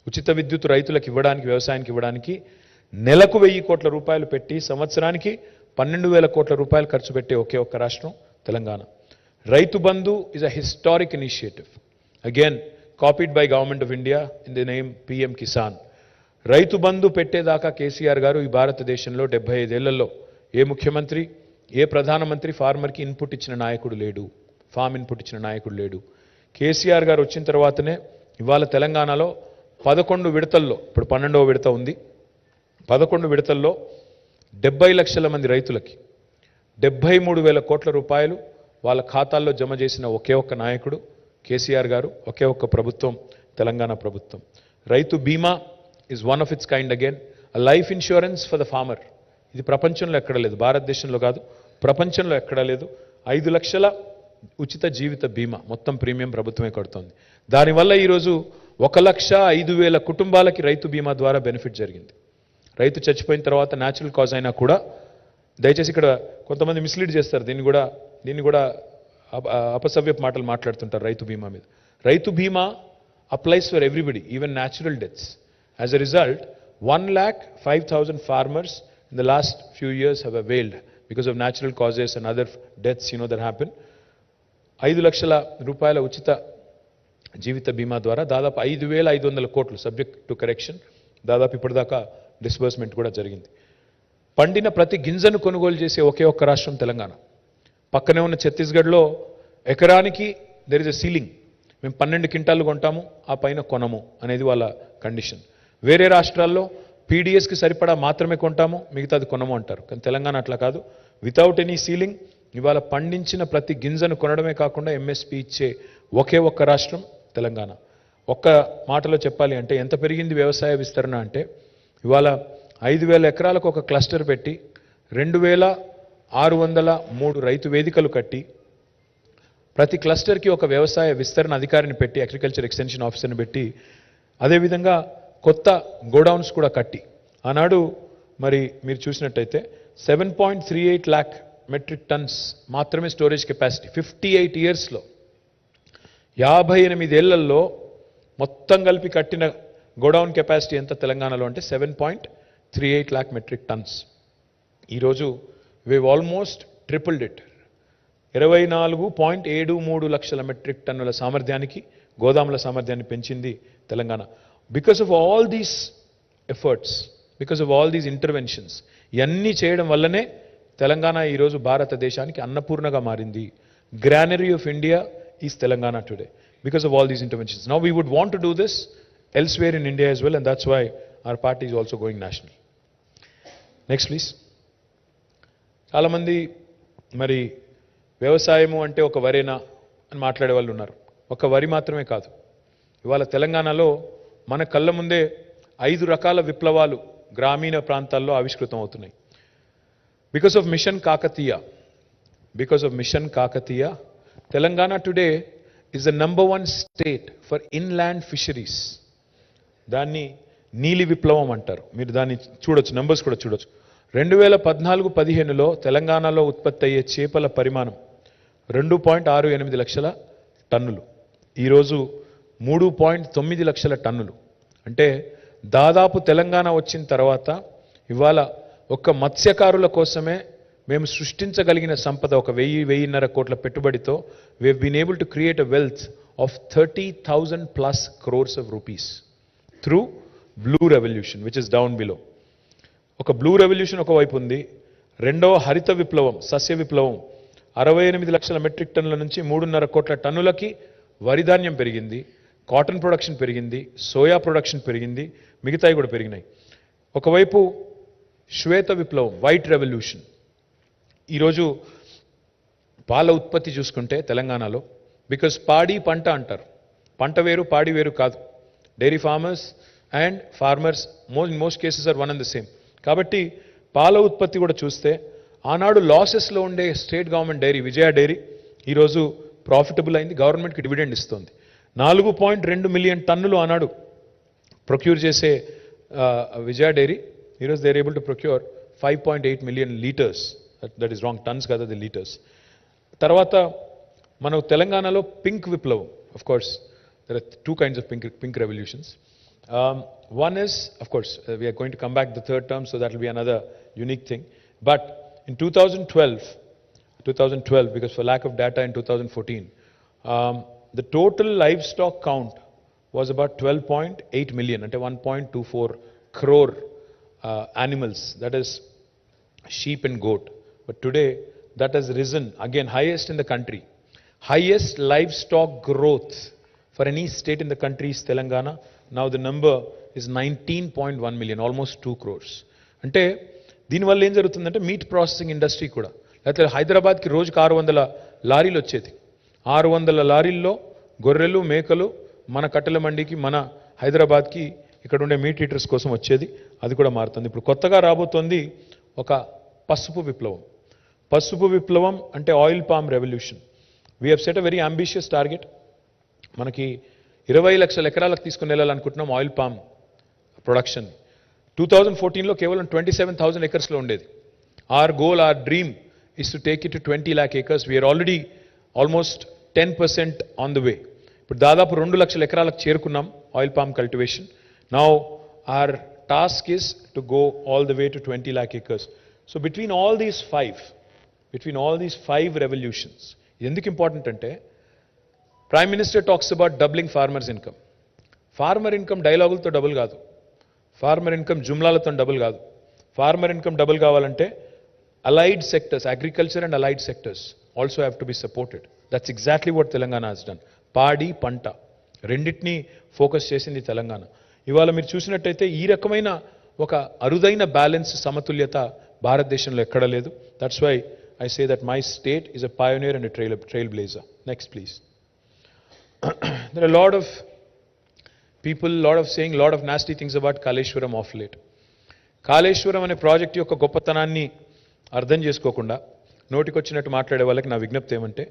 ఉచిత విద్యుత్ రైతులకు ఇవ్వడానికి, వ్యవసాయానికి ఇవ్వడానికి నెలకు 1000 కోట్ల రూపాయలు పెట్టి సంవత్సరానికి 12,000 కోట్ల రూపాయలు ఖర్చు పెట్టే ఒకే ఒక్క రాష్ట్రం Telangana. Raitu Bandhu is a historic initiative, again copied by Government of India in the name PM Kisan. Raitu Bandhu పెట్టేదాకా KCR గారు ఈ భారతదేశంలో 75 ఏళ్లలో ఏ ముఖ్యమంత్రి, ఏ ప్రధానమంత్రి ఫార్మర్కి ఇన్పుట్ ఇచ్చిన నాయకుడు లేడు, ఫార్మ్ ఇన్పుట్ ఇచ్చిన నాయకుడు లేడు. కేసీఆర్ గారు వచ్చిన తర్వాతనే ఇవాళ తెలంగాణలో 11 విడతల్లో, ఇప్పుడు 12వ విడత ఉంది, 11 విడతల్లో 70 లక్షల మంది రైతులకి 73,000 కోట్ల రూపాయలు వాళ్ళ ఖాతాల్లో జమ చేసిన ఒకే ఒక్క నాయకుడు కేసీఆర్ గారు, ఒకే ఒక్క ప్రభుత్వం తెలంగాణ ప్రభుత్వం. Rythu Bima is one of its kind again, a life insurance for the farmer. ఇది ప్రపంచంలో ఎక్కడ లేదు, భారతదేశంలో కాదు, ప్రపంచంలో ఎక్కడా లేదు. 5 లక్షల ఉచిత జీవిత బీమా మొత్తం ప్రీమియం ప్రభుత్వమే కడుతోంది. దానివల్ల ఈరోజు 1,05,000 కుటుంబాలకి రైతు బీమా ద్వారా బెనిఫిట్ జరిగింది. రైతు చచ్చిపోయిన తర్వాత న్యాచురల్ కాజ్ అయినా కూడా, దయచేసి ఇక్కడ కొంతమంది మిస్లీడ్ చేస్తారు, దీన్ని కూడా అపసవ్యపు మాటలు మాట్లాడుతుంటారు రైతు బీమా మీద. రైతు బీమా applies for everybody, even natural deaths. As a result 1,05,000 farmers in the last few years have availed because of natural causes and other deaths that happen. 5 లక్షల రూపాయల ఉచిత జీవిత బీమా ద్వారా దాదాపు 5,500 కోట్లు, సబ్జెక్ట్ టు కరెక్షన్, దాదాపు ఇప్పటిదాకా డిస్బర్స్మెంట్ కూడా జరిగింది. పండిన ప్రతి గింజను కొనుగోలు చేసే ఒకే ఒక్క రాష్ట్రం తెలంగాణ. పక్కనే ఉన్న ఛత్తీస్గఢ్లో ఎకరానికి దెర్ ఇస్ ఎ సీలింగ్, మేము 12 క్వింటాలు కొంటాము, ఆ పైన కొనము అనేది వాళ్ళ కండిషన్. వేరే రాష్ట్రాల్లో పీడిఎస్కి సరిపడా మాత్రమే కొంటాము, మిగతాది కొనము అంటారు. కానీ తెలంగాణ అట్లా కాదు, వితౌట్ ఎనీ సీలింగ్ ఇవాళ పండించిన ప్రతి గింజను కొనడమే కాకుండా ఎంఎస్పీ ఇచ్చే ఒకే ఒక్క రాష్ట్రం తెలంగాణ. ఒక్క మాటలో చెప్పాలి అంటే ఎంత పెరిగింది వ్యవసాయ విస్తరణ అంటే, ఇవాళ 5,000 ఎకరాలకు ఒక క్లస్టర్ పెట్టి 2,603 రైతు వేదికలు కట్టి ప్రతి క్లస్టర్కి ఒక వ్యవసాయ విస్తరణ అధికారిని పెట్టి అగ్రికల్చర్ ఎక్స్టెన్షన్ ఆఫీసర్ని పెట్టి అదేవిధంగా కొత్త గోడౌన్స్ కూడా కట్టి ఆనాడు మరి మీరు చూసినట్టయితే 7.38 lakh మెట్రిక్ టన్స్ మాత్రమే స్టోరేజ్ కెపాసిటీ 58 ఇయర్స్లో 58 ఏళ్లలో మొత్తం కలిపి కట్టిన గోడౌన్ కెపాసిటీ ఎంత తెలంగాణలో అంటే 7.38 lakh మెట్రిక్ టన్స్. ఈరోజు వేవ్ ఆల్మోస్ట్ ట్రిపుల్డ్ ఇట్ 24.73 లక్షల మెట్రిక్ టన్నుల సామర్థ్యానికి గోదాముల సామర్థ్యాన్ని పెంచింది Telangana. Because of all these efforts, because of all these interventions, ఇవన్నీ చేయడం వల్లనే తెలంగాణ ఈరోజు భారతదేశానికి అన్నపూర్ణగా మారింది. Granary of India is Telangana today because of all these interventions. Now we would want to do this elsewhere in India as well, and that's why our party is also going national. Next please. చాలా మంది మరి వ్యవసాయము అంటే ఒక వరేనా అని మాట్లాడే వాళ్ళు ఉన్నారు. ఒక వరి మాత్రమే కాదు, ఇవాళ తెలంగాణలో మన కళ్ళ ముందే 5 రకాల విప్లవాలు గ్రామీణ ప్రాంతాల్లో ఆవిష్కృతం అవుతున్నాయి. Because of mission Kakatiya Telangana today is the number 1 state for inland fisheries. దాన్ని నీలి విప్లవం అంటారు. మీరు దాన్ని చూడొచ్చు, నంబర్స్ కూడా చూడొచ్చు. 2014-15లో తెలంగాణలో ఉత్పత్తి అయ్యే చేపల పరిమాణం 2.68 లక్షల టన్నులు, ఈరోజు 3.9 లక్షల టన్నులు. అంటే దాదాపు తెలంగాణ వచ్చిన తర్వాత ఇవాళ ఒక్క మత్స్యకారుల కోసమే మేము సృష్టించగలిగిన సంపద ఒక 1,000-1,500 కోట్ల పెట్టుబడితో we have been able to create a wealth of 30,000 plus crores of rupees through blue revolution, which is down below. ఒక బ్లూ రెవల్యూషన్ ఒకవైపు ఉంది, రెండవ హరిత విప్లవం సస్య విప్లవం 68 లక్షల మెట్రిక్ టన్నుల నుంచి 3.5 కోట్ల టన్నులకి వరిధాన్యం పెరిగింది, కాటన్ ప్రొడక్షన్ పెరిగింది, సోయా ప్రొడక్షన్ పెరిగింది, మిగతాయి కూడా పెరిగినాయి. ఒకవైపు శ్వేత విప్లవం వైట్ రెవల్యూషన్. ఈరోజు పాల ఉత్పత్తి చూసుకుంటే తెలంగాణలో, బికాస్ పాడి పంట అంటారు, పంట వేరు పాడి వేరు కాదు. Dairy farmers and farmers in most cases are one and the same. కాబట్టి పాల ఉత్పత్తి కూడా చూస్తే ఆనాడు లాసెస్లో ఉండే state government dairy Vijaya dairy ఈరోజు ప్రాఫిటబుల్ అయింది, గవర్నమెంట్కి డివిడెండ్ ఇస్తుంది. 4.2 మిలియన్ టన్నులు ఆనాడు ప్రొక్యూర్ చేసే విజయ డైరీ ఈరోజు they are able to procure 5.8 million litres. That is wrong, tons కదా, ది లీటర్స్. తర్వాత మనం తెలంగాణలో పింక్ విప్లవం, of course there are 2 kinds of pink revolutions. One is, of course, we are going to come back the third term, so that will be another unique thing. But in 2012, because for lack of data in 2014, the total livestock count was about 12.8 million, ante 1.24 crore animals, that is sheep and goat. But today that has risen again, highest in the country. Highest livestock growth for any state in the country is Telangana. Now the number is 19.1 million, almost 2 crores. అంటే దీనివల్ల ఏం జరుగుతుందంటే meet processing industry కూడా, లేకపోతే హైదరాబాద్కి రోజుకి 600 లారీలు వచ్చేది. 600 లారీల్లో గొర్రెలు మేకలు మన కట్టెల మండికి మన హైదరాబాద్కి ఇక్కడ ఉండే మీట్ ఈటర్స్ కోసం వచ్చేది. అది కూడా మారుతుంది. ఇప్పుడు కొత్తగా రాబోతోంది ఒక పసుపు విప్లవం. పసుపు విప్లవం అంటే oil palm revolution. We have set a very ambitious target. మనకి 20 లక్షల ఎకరాలకు తీసుకుని వెళ్ళాలనుకుంటున్నాం ఆయిల్ పామ్ ప్రొడక్షన్. 2014లో కేవలం 27,000 ఎకర్స్లో ఉండేది. Our goal, our dream is to take it to 20 lakh acres. We are already almost 10% on the way. ఇప్పుడు దాదాపు 2 లక్షల ఎకరాలకు చేరుకున్నాం oil palm cultivation. Now our task is to go all the way to 20 lakh acres. So between all these five revolutions, ఎందుకు important అంటే prime minister talks about doubling farmers income. Farmer income డైలాగులతో double కాదు, farmer income జుమ్లాలతో double కాదు. Farmer income double కావాలంటే allied sectors, agriculture and allied sectors also have to be supported. That's exactly what Telangana has done. పాడి పంట రెండింటినీ focus చేసింది తెలంగాణ. ఇవాళ మీరు చూసినట్టయితే ఈ రకమైన ఒక అరుదైన బ్యాలెన్స్, సమతుల్యత భారతదేశంలో ఎక్కడ లేదు. That's why I say that my state is a pioneer and a trailblazer. Next, please. There are a lot of people, lot of nasty things about Kaleshwaram of late. Kaleshwaram అనే ప్రాజెక్ట్ యొక్క గొప్పతనాన్ని అర్థం చేసుకోకుండా నోటికొచ్చినట్టు మాట్లాడే వాళ్ళకి నా విజ్ఞప్తి ఏమంటే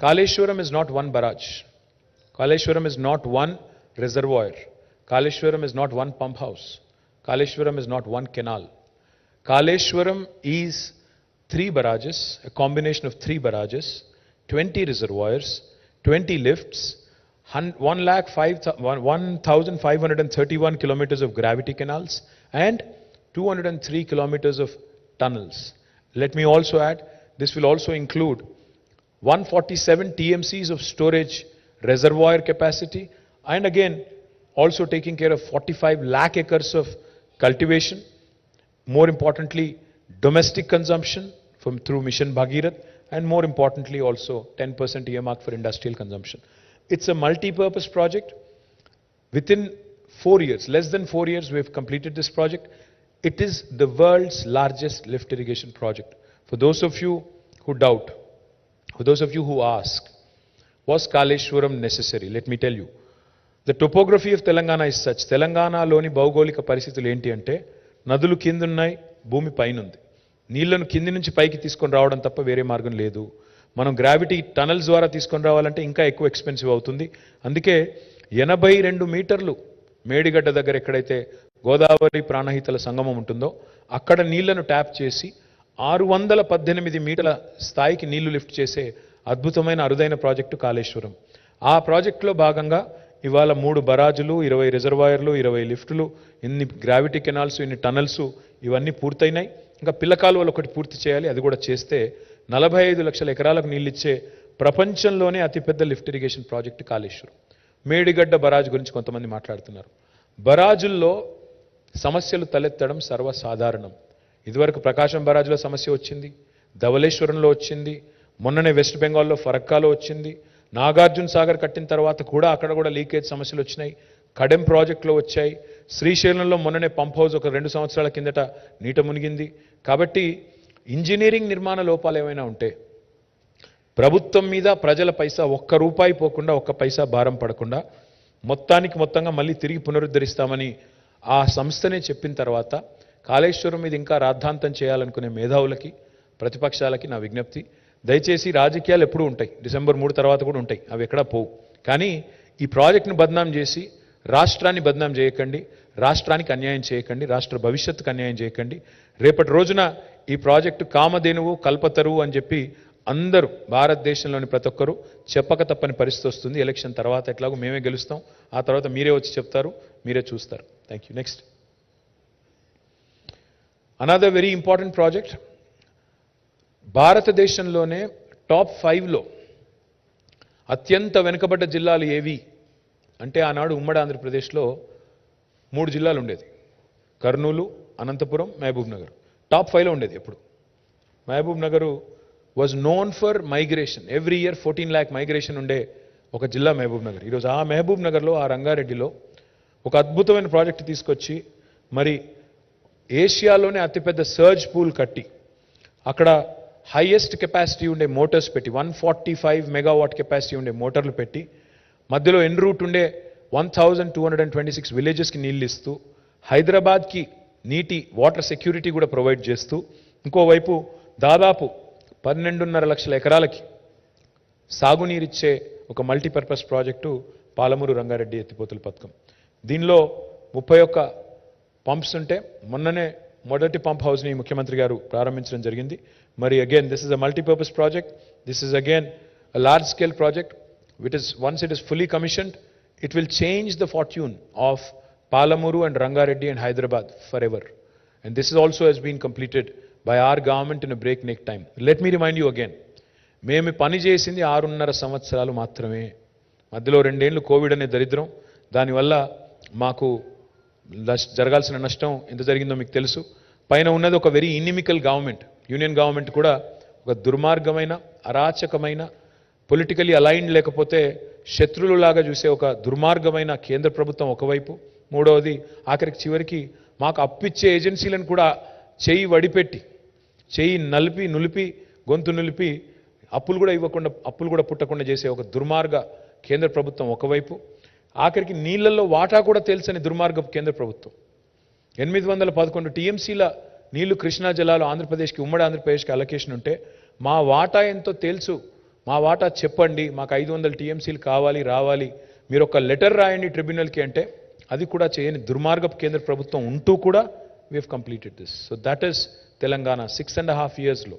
Kaleshwaram is not one barrage, Kaleshwaram is not one reservoir, Kaleshwaram is not one pump house, Kaleshwaram is not one canal. Kaleshwaram is 3 barrages, a combination of 3 barrages, 20 reservoirs, 20 lifts, 1,531 kilometers of gravity canals and 203 kilometers of tunnels. Let me also add, this will also include 147 TMCs of storage reservoir capacity and again also taking care of 45 lakh acres of cultivation. More importantly, domestic consumption through Mission Bhagirath, and more importantly also 10% earmark for industrial consumption. It's a multi-purpose project. Within 4 years, less than 4 years, we have completed this project. It is the world's largest lift irrigation project. For those of you who doubt, for those of you who ask, was Kaleshwaram necessary? Let me tell you. The topography of Telangana is such. Telangana loni భౌగోళిక పరిస్థితులు ఏంటి అంటే నదులు కింద ఉన్నాయి, భూమి పైన ఉంది. నీళ్లను కింది నుంచి పైకి తీసుకొని రావడం తప్ప వేరే మార్గం లేదు. మనం గ్రావిటీ టనల్స్ ద్వారా తీసుకొని రావాలంటే ఇంకా ఎక్కువ ఎక్స్పెన్సివ్ అవుతుంది. అందుకే 82 మీటర్లు మేడిగడ్డ దగ్గర ఎక్కడైతే గోదావరి ప్రాణహితల సంగమం ఉంటుందో అక్కడ నీళ్లను ట్యాప్ చేసి 618 మీటర్ల స్థాయికి నీళ్లు లిఫ్ట్ చేసే అద్భుతమైన అరుదైన ప్రాజెక్టు కాళేశ్వరం. ఆ ప్రాజెక్టులో భాగంగా ఇవాళ 3 బరాజులు, 20 రిజర్వాయర్లు, 20 లిఫ్టులు, ఇన్ని గ్రావిటీ కెనాల్స్, ఇన్ని టనల్స్ ఇవన్నీ పూర్తయినాయి. ఇంకా పిల్లకాలువలు ఒకటి పూర్తి చేయాలి. అది కూడా చేస్తే 45 లక్షల ఎకరాలకు నీళ్ళిచ్చే ప్రపంచంలోనే అతిపెద్ద lift irrigation project Kaleshwaram. Medigadda barrage గురించి కొంతమంది మాట్లాడుతున్నారు. బరాజుల్లో సమస్యలు తలెత్తడం సర్వసాధారణం. ఇదివరకు ప్రకాశం బరాజులో సమస్య వచ్చింది, ధవళేశ్వరంలో వచ్చింది, మొన్ననే వెస్ట్ బెంగాల్లో ఫరక్కాలో వచ్చింది, నాగార్జున సాగర్ కట్టిన తర్వాత కూడా అక్కడ కూడా లీకేజ్ సమస్యలు వచ్చినాయి, కడెం ప్రాజెక్టులో వచ్చాయి, శ్రీశైలంలో మొన్ననే పంప్ హౌస్ ఒక 2 సంవత్సరాల కిందట నీట మునిగింది. కాబట్టి ఇంజనీరింగ్ నిర్మాణ లోపాలు ఏమైనా ఉంటే ప్రభుత్వం మీద ప్రజల పైసా ఒక్క రూపాయి పోకుండా, ఒక్క పైసా భారం పడకుండా మొత్తంగా మళ్ళీ తిరిగి పునరుద్ధరిస్తామని ఆ సంస్థనే చెప్పిన తర్వాత కాళేశ్వరం మీద ఇంకా రాద్ధాంతం చేయాలనుకునే మేధావులకి, ప్రతిపక్షాలకి నా విజ్ఞప్తి, దయచేసి రాజకీయాలు ఎప్పుడూ ఉంటాయి, డిసెంబర్ 3 తర్వాత కూడా ఉంటాయి, అవి ఎక్కడా పోవు. కానీ ఈ ప్రాజెక్టును బద్నాం చేసి రాష్ట్రాన్ని బద్నాం చేయకండి, రాష్ట్రానికి అన్యాయం చేయకండి, రాష్ట్ర భవిష్యత్తుకు అన్యాయం చేయకండి. రేపటి రోజున ఈ ప్రాజెక్టు కామధేనువు, కల్పతరువు అని చెప్పి అందరూ భారతదేశంలోని ప్రతి ఒక్కరూ చెప్పక తప్పని పరిస్థితి వస్తుంది. ఎలక్షన్ తర్వాత ఎట్లాగో మేమే గెలుస్తాం, ఆ తర్వాత మీరే వచ్చి చెప్తారు, మీరే చూస్తారు. Thank you. Next, another very important project. భారతదేశంలోనే టాప్ 5లో అత్యంత వెనుకబడ్డ జిల్లాలు ఏవి అంటే ఆనాడు ఉమ్మడి ఆంధ్రప్రదేశ్లో 3 జిల్లాలు ఉండేది, కర్నూలు, అనంతపురం, మహబూబ్ నగర్. టాప్ 5లో ఉండేది ఎప్పుడు. Mahabubnagar was known for migration. Every year 14 lakh migration ఉండే ఒక జిల్లా మహబూబ్ నగర్. ఈరోజు ఆ మహబూబ్ నగర్లో, ఆ రంగారెడ్డిలో ఒక అద్భుతమైన ప్రాజెక్టు తీసుకొచ్చి మరి ఏషియాలోనే అతిపెద్ద సర్జ్ పూల్ కట్టి అక్కడ హైయెస్ట్ కెపాసిటీ ఉండే మోటార్స్ పెట్టి 145 మెగావాట్ కెపాసిటీ ఉండే మోటార్లు పెట్టి మధ్యలో ఎన్ రూట్ ఉండే 1226 విలేజెస్కి నీళ్ళు ఇస్తూ హైదరాబాద్కి నీటి వాటర్ సెక్యూరిటీ కూడా ప్రొవైడ్ చేస్తూ ఇంకోవైపు దాదాపు 12.5 లక్షల ఎకరాలకి సాగునీరిచ్చే ఒక మల్టీపర్పస్ ప్రాజెక్టు పాలమూరు రంగారెడ్డి ఎత్తిపోతుల పథకం. దీనిలో 31 పంప్స్ ఉంటే మొన్ననే మొదటి పంప్ హౌస్ని ముఖ్యమంత్రి గారు ప్రారంభించడం జరిగింది. మరి again this is a multipurpose project, this is again a large scale project which is once it is fully commissioned, it will change the fortune of Palamuru and Rangareddy and Hyderabad forever. And this is also has been completed by our government in a breakneck time. Let me remind you again, మేము పని చేసింది 6.5 సంవత్సరాలు మాత్రమే. మధ్యలో 2 ఏళ్ళు Covid అనే దరిద్రం, దానివల్ల మాకు జరగాల్సిన నష్టం ఎంత జరిగిందో మీకు తెలుసు. పైన ఉన్నది ఒక very inimical government, union government కూడా ఒక దుర్మార్గమైన, అరాచకమైన, పొలిటికలీ అలైన్డ్ లేకపోతే శత్రువులాగా చూసే ఒక దుర్మార్గమైన కేంద్ర ప్రభుత్వం ఒకవైపు, మూడవది ఆఖరికి చివరికి మాకు అప్పిచ్చే ఏజెన్సీలను కూడా చేయి వడిపెట్టి, చేయి నులిపి గొంతు నులిపి అప్పులు కూడా ఇవ్వకుండా, అప్పులు కూడా పుట్టకుండా చేసే ఒక దుర్మార్గ కేంద్ర ప్రభుత్వం ఒకవైపు, ఆఖరికి నీళ్లలో వాటా కూడా తెలుసని దుర్మార్గ కేంద్ర ప్రభుత్వం. 811 టీఎంసీల నీళ్లు కృష్ణా జలాలు ఆంధ్రప్రదేశ్కి ఉమ్మడి ఆంధ్రప్రదేశ్కి అలొకేషన్ ఉంటే మా వాటా ఎంతో తెలుసు, మా వాటా చెప్పండి, మాకు 500 టీఎంసీలు కావాలి రావాలి, మీరు ఒక లెటర్ రాయండి ట్రిబ్యునల్కి అంటే అది కూడా చేయని దుర్మార్గపు కేంద్ర ప్రభుత్వం ఉంటూ కూడా we have completed this. So that is Telangana 6.5 yearsలో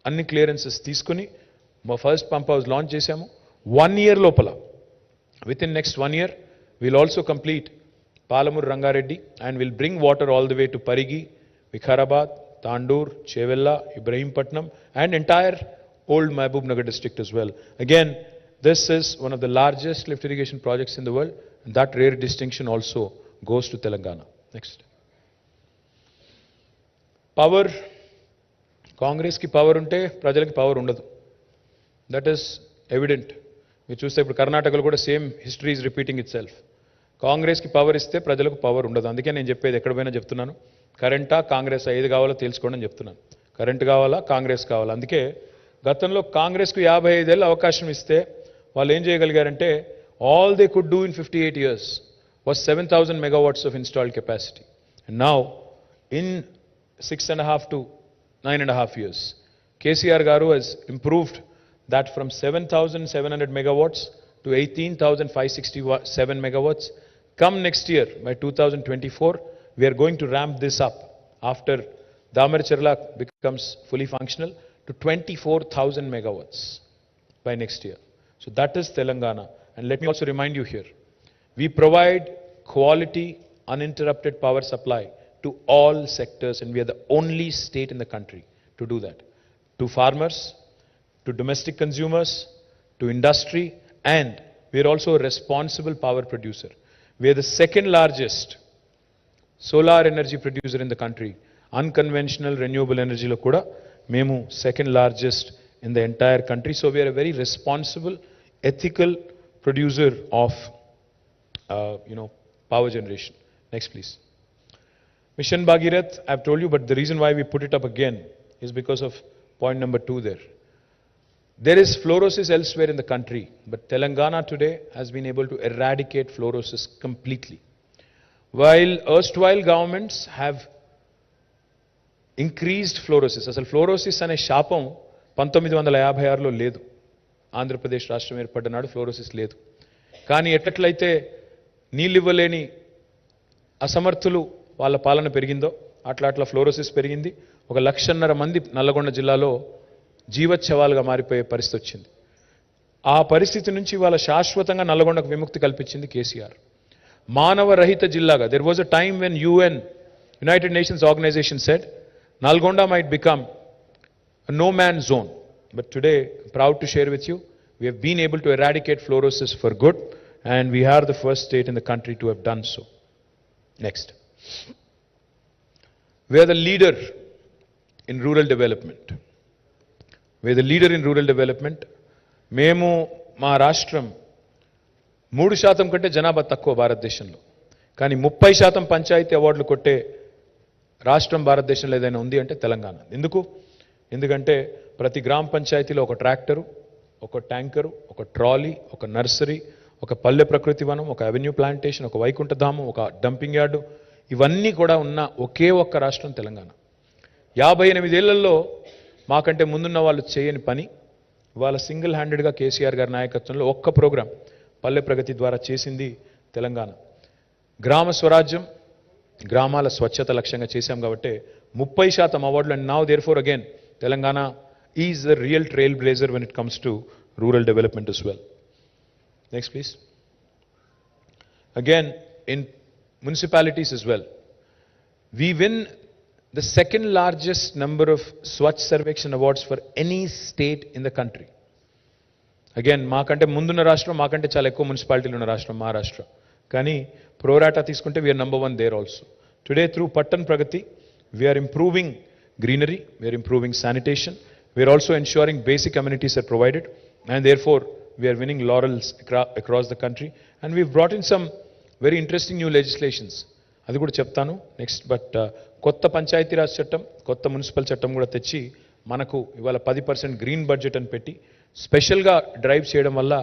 అన్ని క్లియరెన్సెస్ తీసుకుని మా ఫస్ట్ పంప్ హౌస్ లాంచ్ చేశాము. 1 year లోపల within next 1 year we'll also complete Palamur Rangareddy and we'll bring water all the way to Parigi, Vikharabad, Tandur, Chevella, Ibrahimpatnam and entire old Mahbubnagar district as well. Again, this is one of the largest lift irrigation projects in the world and that rare distinction also goes to Telangana. Next. Power. Congress ki power unte prajalaki power undadu. That is evident. మీరు చూస్తే ఇప్పుడు కర్ణాటకలో కూడా same history is repeating it self. కాంగ్రెస్కి power ఇస్తే ప్రజలకు power ఉండదు. అందుకే నేను చెప్పేది ఎక్కడ పోయినా చెప్తున్నాను, కరెంటా కాంగ్రెస్ ఏది కావాలో తెలుసుకోండి అని చెప్తున్నాను. కరెంట్ కావాలా కాంగ్రెస్ కావాలా. అందుకే గతంలో కాంగ్రెస్కు 55 ఏళ్ళ అవకాశం ఇస్తే వాళ్ళు ఏం చేయగలిగారంటే all they could do in 58 years was 7,000 megawatts of installed capacity. And now in 6.5 to 9.5 years, KCR garu has improved that from 7,700 megawatts to 18,567 megawatts. Come next year, by 2024, we are going to ramp this up after Chelaka becomes fully functional to 24,000 megawatts by next year. So that is Telangana. And let me also remind you here, we provide quality, uninterrupted power supply to all sectors and we are the only state in the country to do that. To farmers, to domestic consumers, to industry, and we are also a responsible power producer. We are the second largest solar energy producer in the country. Unconventional renewable energy lo kuda memu second largest in the entire country. So we are a very responsible, ethical producer of power generation. Next please. Mission Bhagirath, I have told you, but the reason why we put it up again is because of point number 2 there. There is fluorosis elsewhere in the country, but Telangana today has been able to eradicate fluorosis completely. While erstwhile governments have increased fluorosis, asal fluorosis ane shapam 1956లో లేదు. ఆంధ్రప్రదేశ్ రాష్ట్రం ఏర్పడ్డనాడు fluorosis లేదు. కానీ ఎట్లయితే నీళ్ళివ్వలేని అసమర్థులు వాళ్ళ పాలన పెరిగిందో అట్లా fluorosis పెరిగింది. 1,50,000 మంది నల్లగొండ జిల్లాలో జీవచ్ఛవాలుగా మారిపోయే పరిస్థితి వచ్చింది. ఆ పరిస్థితి నుంచి వాళ్ళ శాశ్వతంగా నల్లగొండకు విముక్తి కల్పించింది కేసీఆర్. మానవ రహిత జిల్లాగా there was a time when UN, United Nations organization said Nalgonda might become a no man's zone, but today proud to share with you we have been able to eradicate fluorosis for good and we are the first state in the country to have done so. Next. We are the leader in rural development. We are the leader in rural development. మేము మా రాష్ట్రం 3% కంటే జనాభా తక్కువ భారతదేశంలో, కానీ 30% పంచాయతీ అవార్డులు కొట్టే రాష్ట్రం భారతదేశంలో ఏదైనా ఉంది అంటే తెలంగాణ. ఎందుకంటే ప్రతి గ్రామ పంచాయతీలో ఒక ట్రాక్టరు, ఒక ట్యాంకరు, ఒక ట్రాలీ, ఒక నర్సరీ, ఒక పల్లె ప్రకృతి వనం, ఒక అవెన్యూ ప్లాంటేషన్, ఒక వైకుంఠధామం, ఒక డంపింగ్ యార్డు, ఇవన్నీ కూడా ఉన్న ఒకే ఒక్క రాష్ట్రం తెలంగాణ. 58 ఏళ్లలో మాకంటే ముందున్న వాళ్ళు చేయని పని ఇవాళ సింగిల్ హ్యాండెడ్గా కేసీఆర్ గారి నాయకత్వంలో ఒక్క ప్రోగ్రాం పల్లె ప్రగతి ద్వారా చేసింది తెలంగాణ. గ్రామ స్వరాజ్యం, గ్రామాల స్వచ్ఛత లక్ష్యంగా చేశాం కాబట్టి 30% అవార్డులు. And now therefore again Telangana is the real trail blazer when it comes to rural development as well. Next please. Again in municipalities as well, we win the second largest number of Swachh Sarvekshan awards for any state in the country. Again, మాకంటే ముందున్న రాష్ట్రం, మాకంటే చాలా ఎక్కువ మున్సిపాలిటీలు ఉన్న రాష్ట్రం మహారాష్ట్ర. కానీ ప్రోరాటా తీసుకుంటే we are number 1 there also. Today through Pattan Pragati we are improving greenery, we are improving sanitation, we are also ensuring basic amenities are provided and therefore we are winning laurels across the country and we've brought in some very interesting new legislations. అది కూడా చెప్తాను next. But కొత్త పంచాయతీరాజ్ చట్టం, కొత్త municipal చట్టం కూడా తెచ్చి మనకు ఇవాళ 10% గ్రీన్ బడ్జెట్ అని పెట్టి స్పెషల్గా డ్రైవ్ చేయడం వల్ల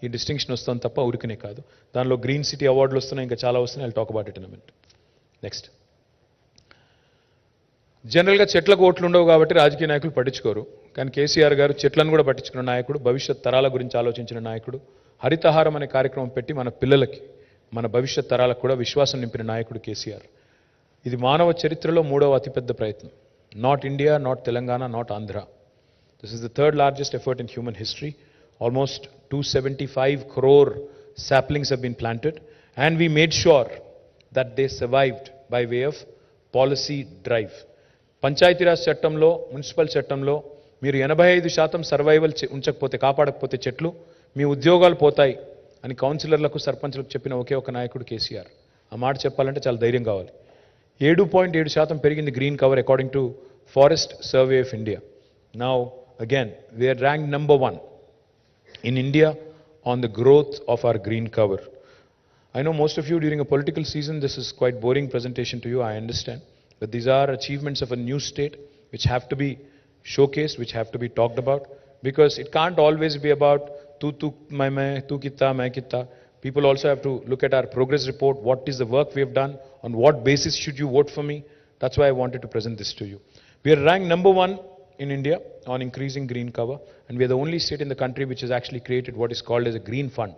ఈ డిస్టింక్షన్ వస్తుంది తప్ప ఊరికనే కాదు. దానిలో గ్రీన్ సిటీ అవార్డులు వస్తున్నాయి, ఇంకా చాలా వస్తున్నాయి. I talk about it in a minute. Next. జనరల్గా చెట్లకు ఓట్లు ఉండవు కాబట్టి రాజకీయ నాయకులు పట్టించుకోరు. కానీ కేసీఆర్ గారు చెట్లను కూడా పట్టించుకున్న నాయకుడు, భవిష్యత్ తరాల గురించి ఆలోచించిన నాయకుడు, హరితహారం అనే కార్యక్రమం పెట్టి మన పిల్లలకి, మన భవిష్యత్ తరాలకు కూడా విశ్వాసం నింపిన నాయకుడు కేసీఆర్. ఇది మానవ చరిత్రలో మూడవ అతిపెద్ద ప్రయత్నం. Not India, not Telangana, not Andhra. This is the third largest effort in human history. Almost 275 crore saplings have been planted, and we made sure that they survived by way of policy drive. Panchayati Raj చట్టంలో, municipal చట్టంలో మీరు 85% survival ఉంచకపోతే, కాపాడకపోతే చెట్లు, మీ ఉద్యోగాలు పోతాయి అని కౌన్సిలర్లకు, సర్పంచ్లకు చెప్పిన ఒకే ఒక నాయకుడు కేసీఆర్. ఆ మాట చెప్పాలంటే చాలా ధైర్యం కావాలి. 7.7% పెరిగింది green cover according to forest survey of India. Now again we are rank number 1 in India on the growth of our green cover. I know most of you during a political season, this is quite boring presentation to you, I understand. But these are achievements of a new state which have to be showcased, which have to be talked about, because it can't always be about tu main kitta. People also have to look at our progress report. What is the work we have done? On what basis should you vote for me? That's why I wanted to present this to you. We are ranked number 1 in India on increasing green cover, and we are the only state in the country which has actually created what is called as a green fund.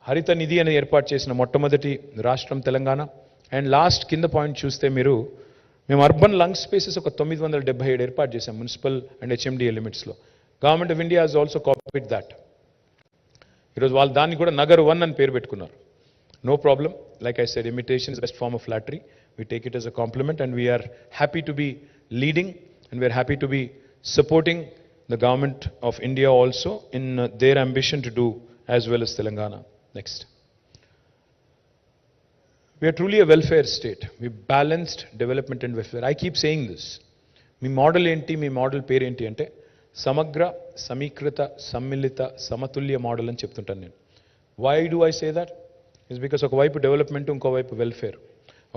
Harita Nidhi అనేది ఏర్పాటు చేసిన మొట్టమొదటి రాష్ట్రం Telangana. And last కింద point చూస్తే మేము urban lung spaces ఒక 977 ఏర్పాటు చేశాం మున్సిపల్ అండ్ హెచ్ఎండిఏ లిమిట్స్లో. Government of India has also copied that. ఈరోజు వాళ్ళు దాన్ని కూడా నగర్ 1 అని పేరు పెట్టుకున్నారు. No problem. Like I said, imitation is best form of flattery. We take it as a compliment, and we are happy to be leading, and we are happy to be supporting the government of India also in their ambition to do as well as Telangana. Next. We are truly a welfare state. We balanced development and welfare. I keep saying this. Me model ఏంటి, మీ model పేరు ఏంటి అంటే సమగ్ర, సమీకృత, సమ్మిళిత, సమతుల్య model అని చెప్తుంటాను నేను. Why do I say that? It's because ఒకవైపు డెవలప్మెంట్, ఇంకోవైపు వెల్ఫేర్.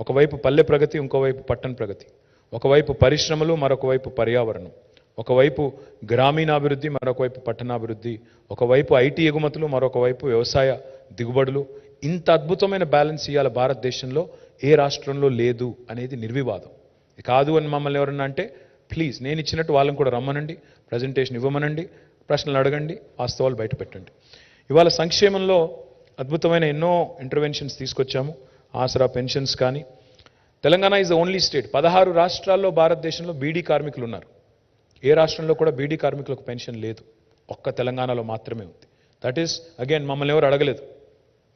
ఒకవైపు పల్లె ప్రగతి, ఇంకోవైపు పట్టణ ప్రగతి. ఒకవైపు పరిశ్రమలు, మరొకవైపు పర్యావరణం. ఒకవైపు గ్రామీణాభివృద్ధి, మరొకవైపు పట్టణాభివృద్ధి. ఒకవైపు ఐటీ ఎగుమతులు, మరొకవైపు వ్యవసాయ దిగుబడులు. ఇంత అద్భుతమైన బ్యాలెన్స్ ఇవాళ భారతదేశంలో ఏ రాష్ట్రంలో లేదు అనేది నిర్వివాదం. కాదు అని మమ్మల్ని ఎవరన్నా అంటే ప్లీజ్ నేను ఇచ్చినట్టు వాళ్ళని కూడా రమ్మనండి, ప్రజెంటేషన్ ఇవ్వమనండి, ప్రశ్నలు అడగండి, వాస్తవాలు బయట పెట్టండి. ఇవాళ సంక్షేమంలో అద్భుతమైన ఎన్నో ఇంటర్వెన్షన్స్ తీసుకొచ్చాము. ఆసరా పెన్షన్స్ కానీ. Telangana is the only state. 16 రాష్ట్రాల్లో భారతదేశంలో బీడీ కార్మికులు ఉన్నారు. ఏ రాష్ట్రంలో కూడా బీడీ కార్మికులకు పెన్షన్ లేదు. ఒక్క తెలంగాణలో మాత్రమే ఉంది. దట్ ఈస్ అగైన్ మమ్మల్ని ఎవరు అడగలేదు,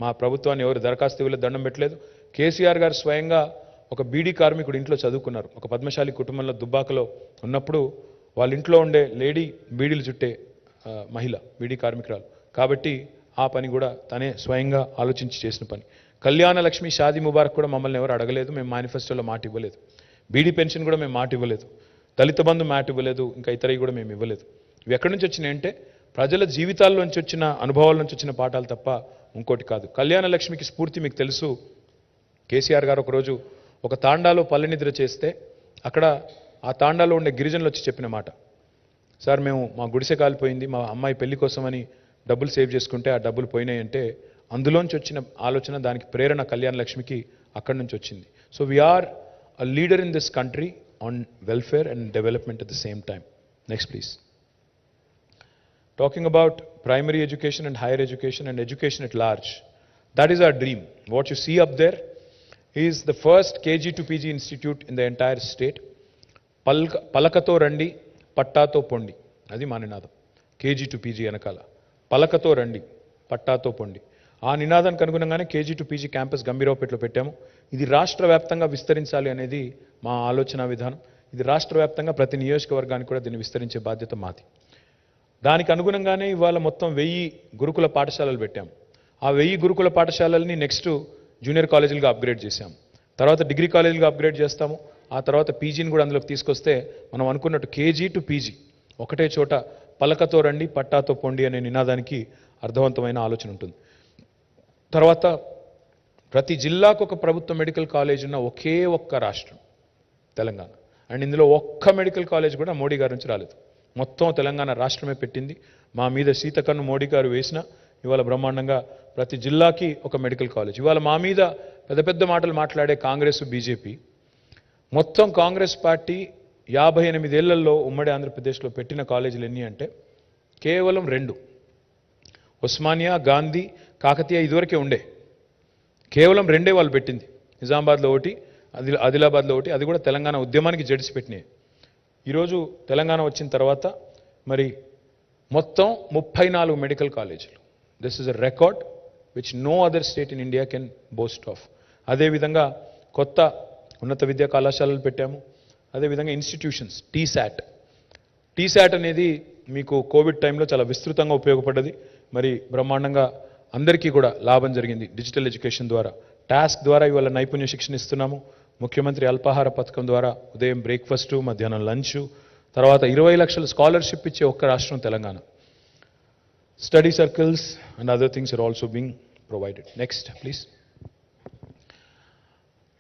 మా ప్రభుత్వాన్ని ఎవరు దరఖాస్తు ఇవ్వలేదు, దండం పెట్టలేదు. కేసీఆర్ గారు స్వయంగా ఒక బీడీ కార్మికుడు ఇంట్లో చదువుకున్నారు. ఒక పద్మశాలి కుటుంబంలో దుబ్బాకలో ఉన్నప్పుడు వాళ్ళ ఇంట్లో ఉండే లేడీ బీడీలు చుట్టే మహిళ, బీడీ కార్మికురాలు కాబట్టి ఆ పని కూడా తనే స్వయంగా ఆలోచించి చేసిన పని. కళ్యాణ లక్ష్మి, షాదీ ముబారక్ కూడా మమ్మల్ని ఎవరు అడగలేదు. మేము మేనిఫెస్టోలో మాట ఇవ్వలేదు. బీడీ పెన్షన్ కూడా మేము మాట ఇవ్వలేదు. దళిత బంధు మాట ఇవ్వలేదు. ఇంకా ఇతరవి కూడా మేము ఇవ్వలేదు. ఇవి ఎక్కడి నుంచి వచ్చినాయంటే ప్రజల జీవితాల్లోంచి వచ్చిన అనుభవాల నుంచి వచ్చిన పాఠాలు తప్ప ఇంకోటి కాదు. కళ్యాణ లక్ష్మికి స్ఫూర్తి మీకు తెలుసు. కేసీఆర్ గారు ఒకరోజు ఒక తాండాలో పల్లె నిద్ర చేస్తే అక్కడ ఆ తాండాలో ఉండే గిరిజనులు వచ్చి చెప్పిన మాట, సార్ మేము మా గుడిసె కాలిపోయింది, మా అమ్మాయి పెళ్లి కోసమని డబ్బులు సేవ్ చేసుకుంటే ఆ డబ్బులు పోయినాయంటే అందులోంచి వచ్చిన ఆలోచన, దానికి ప్రేరణ కళ్యాణ లక్ష్మికి అక్కడి నుంచి వచ్చింది. So we are a leader in this country on welfare and development at the same time. Next please. Talking about primary education and higher education and education at large, that is our dream. What you see up there is the first KG to PG institute in the entire state. Palakato randi, pattato pondi. Adi ma ninadam. KG to PG anakala. Palakato randi, pattato pondi. ఆ నినాదానికి అనుగుణంగానే KG to PG campus గంభీరావుపేటలో పెట్టాము. ఇది రాష్ట్ర వ్యాప్తంగా విస్తరించాలి అనేది మా ఆలోచన విధానం. ఇది రాష్ట్ర వ్యాప్తంగా ప్రతి నియోజకవర్గానికి కూడా దీన్ని విస్తరించే బాధ్యత మాది. దానికి అనుగుణంగానే ఇవాళ మొత్తం 1000 గురుకుల పాఠశాలలు పెట్టాము. ఆ 1000 గురుకుల పాఠశాలల్ని నెక్స్ట్ జూనియర్ కాలేజీలుగా అప్గ్రేడ్ చేశాము. తర్వాత డిగ్రీ కాలేజీలుగా అప్గ్రేడ్ చేస్తాము. ఆ తర్వాత పీజీని కూడా అందులోకి తీసుకొస్తే మనం అనుకున్నట్టు కేజీ టు పీజీ ఒకటే చోట పలకతో రండి, పట్టాతో పొండి అనే నినాదానికి అర్థవంతమైన ఆలోచన ఉంటుంది. తర్వాత ప్రతి జిల్లాకు ఒక ప్రభుత్వ మెడికల్ కాలేజ్ ఉన్న ఒకే ఒక్క రాష్ట్రం తెలంగాణ. అండ్ ఇందులో ఒక్క మెడికల్ కాలేజ్ కూడా మోడీ గారి నుంచి రాలేదు. మొత్తం తెలంగాణ రాష్ట్రమే పెట్టింది. మా మీద సీతకన్ను మోడీ గారు వేసిన ఇవాళ బ్రహ్మాండంగా ప్రతి జిల్లాకి ఒక మెడికల్ కాలేజ్. ఇవాళ మా మీద పెద్ద పెద్ద మాటలు మాట్లాడే కాంగ్రెస్, బీజేపీ మొత్తం కాంగ్రెస్ పార్టీ 58 ఏళ్లలో ఉమ్మడి ఆంధ్రప్రదేశ్లో పెట్టిన కాలేజీలు ఎన్ని అంటే కేవలం 2. ఉస్మానియా, గాంధీ, కాకతీయ ఇదివరకే ఉండే. కేవలం 2 వాళ్ళు పెట్టింది. నిజామాబాద్లో ఒకటి, ఆదిలాబాద్లో ఒకటి, అది కూడా తెలంగాణ ఉద్యమానికి జడిసి పెట్టినాయి. ఈరోజు తెలంగాణ వచ్చిన తర్వాత మరి మొత్తం 34 మెడికల్ కాలేజీలు. This is a record which no other state in India can boast of. అదేవిధంగా కొత్త ఉన్నత విద్యా కళాశాలలు పెట్టాము. అదేవిధంగా ఇన్స్టిట్యూషన్స్, టీశాట్ అనేది మీకు కోవిడ్ టైంలో చాలా విస్తృతంగా ఉపయోగపడ్డది. మరి బ్రహ్మాండంగా అందరికీ కూడా లాభం జరిగింది. డిజిటల్ ఎడ్యుకేషన్ ద్వారా, టాస్క్ ద్వారా ఇవాళ నైపుణ్య శిక్షణ ఇస్తున్నాము. ముఖ్యమంత్రి అల్పాహార పథకం ద్వారా ఉదయం బ్రేక్ఫాస్టు, మధ్యాహ్నం లంచ్, తర్వాత 20 లక్షల స్కాలర్షిప్ ఇచ్చే ఒక్క రాష్ట్రం Telangana. Study circles and other things are also being provided. Next please.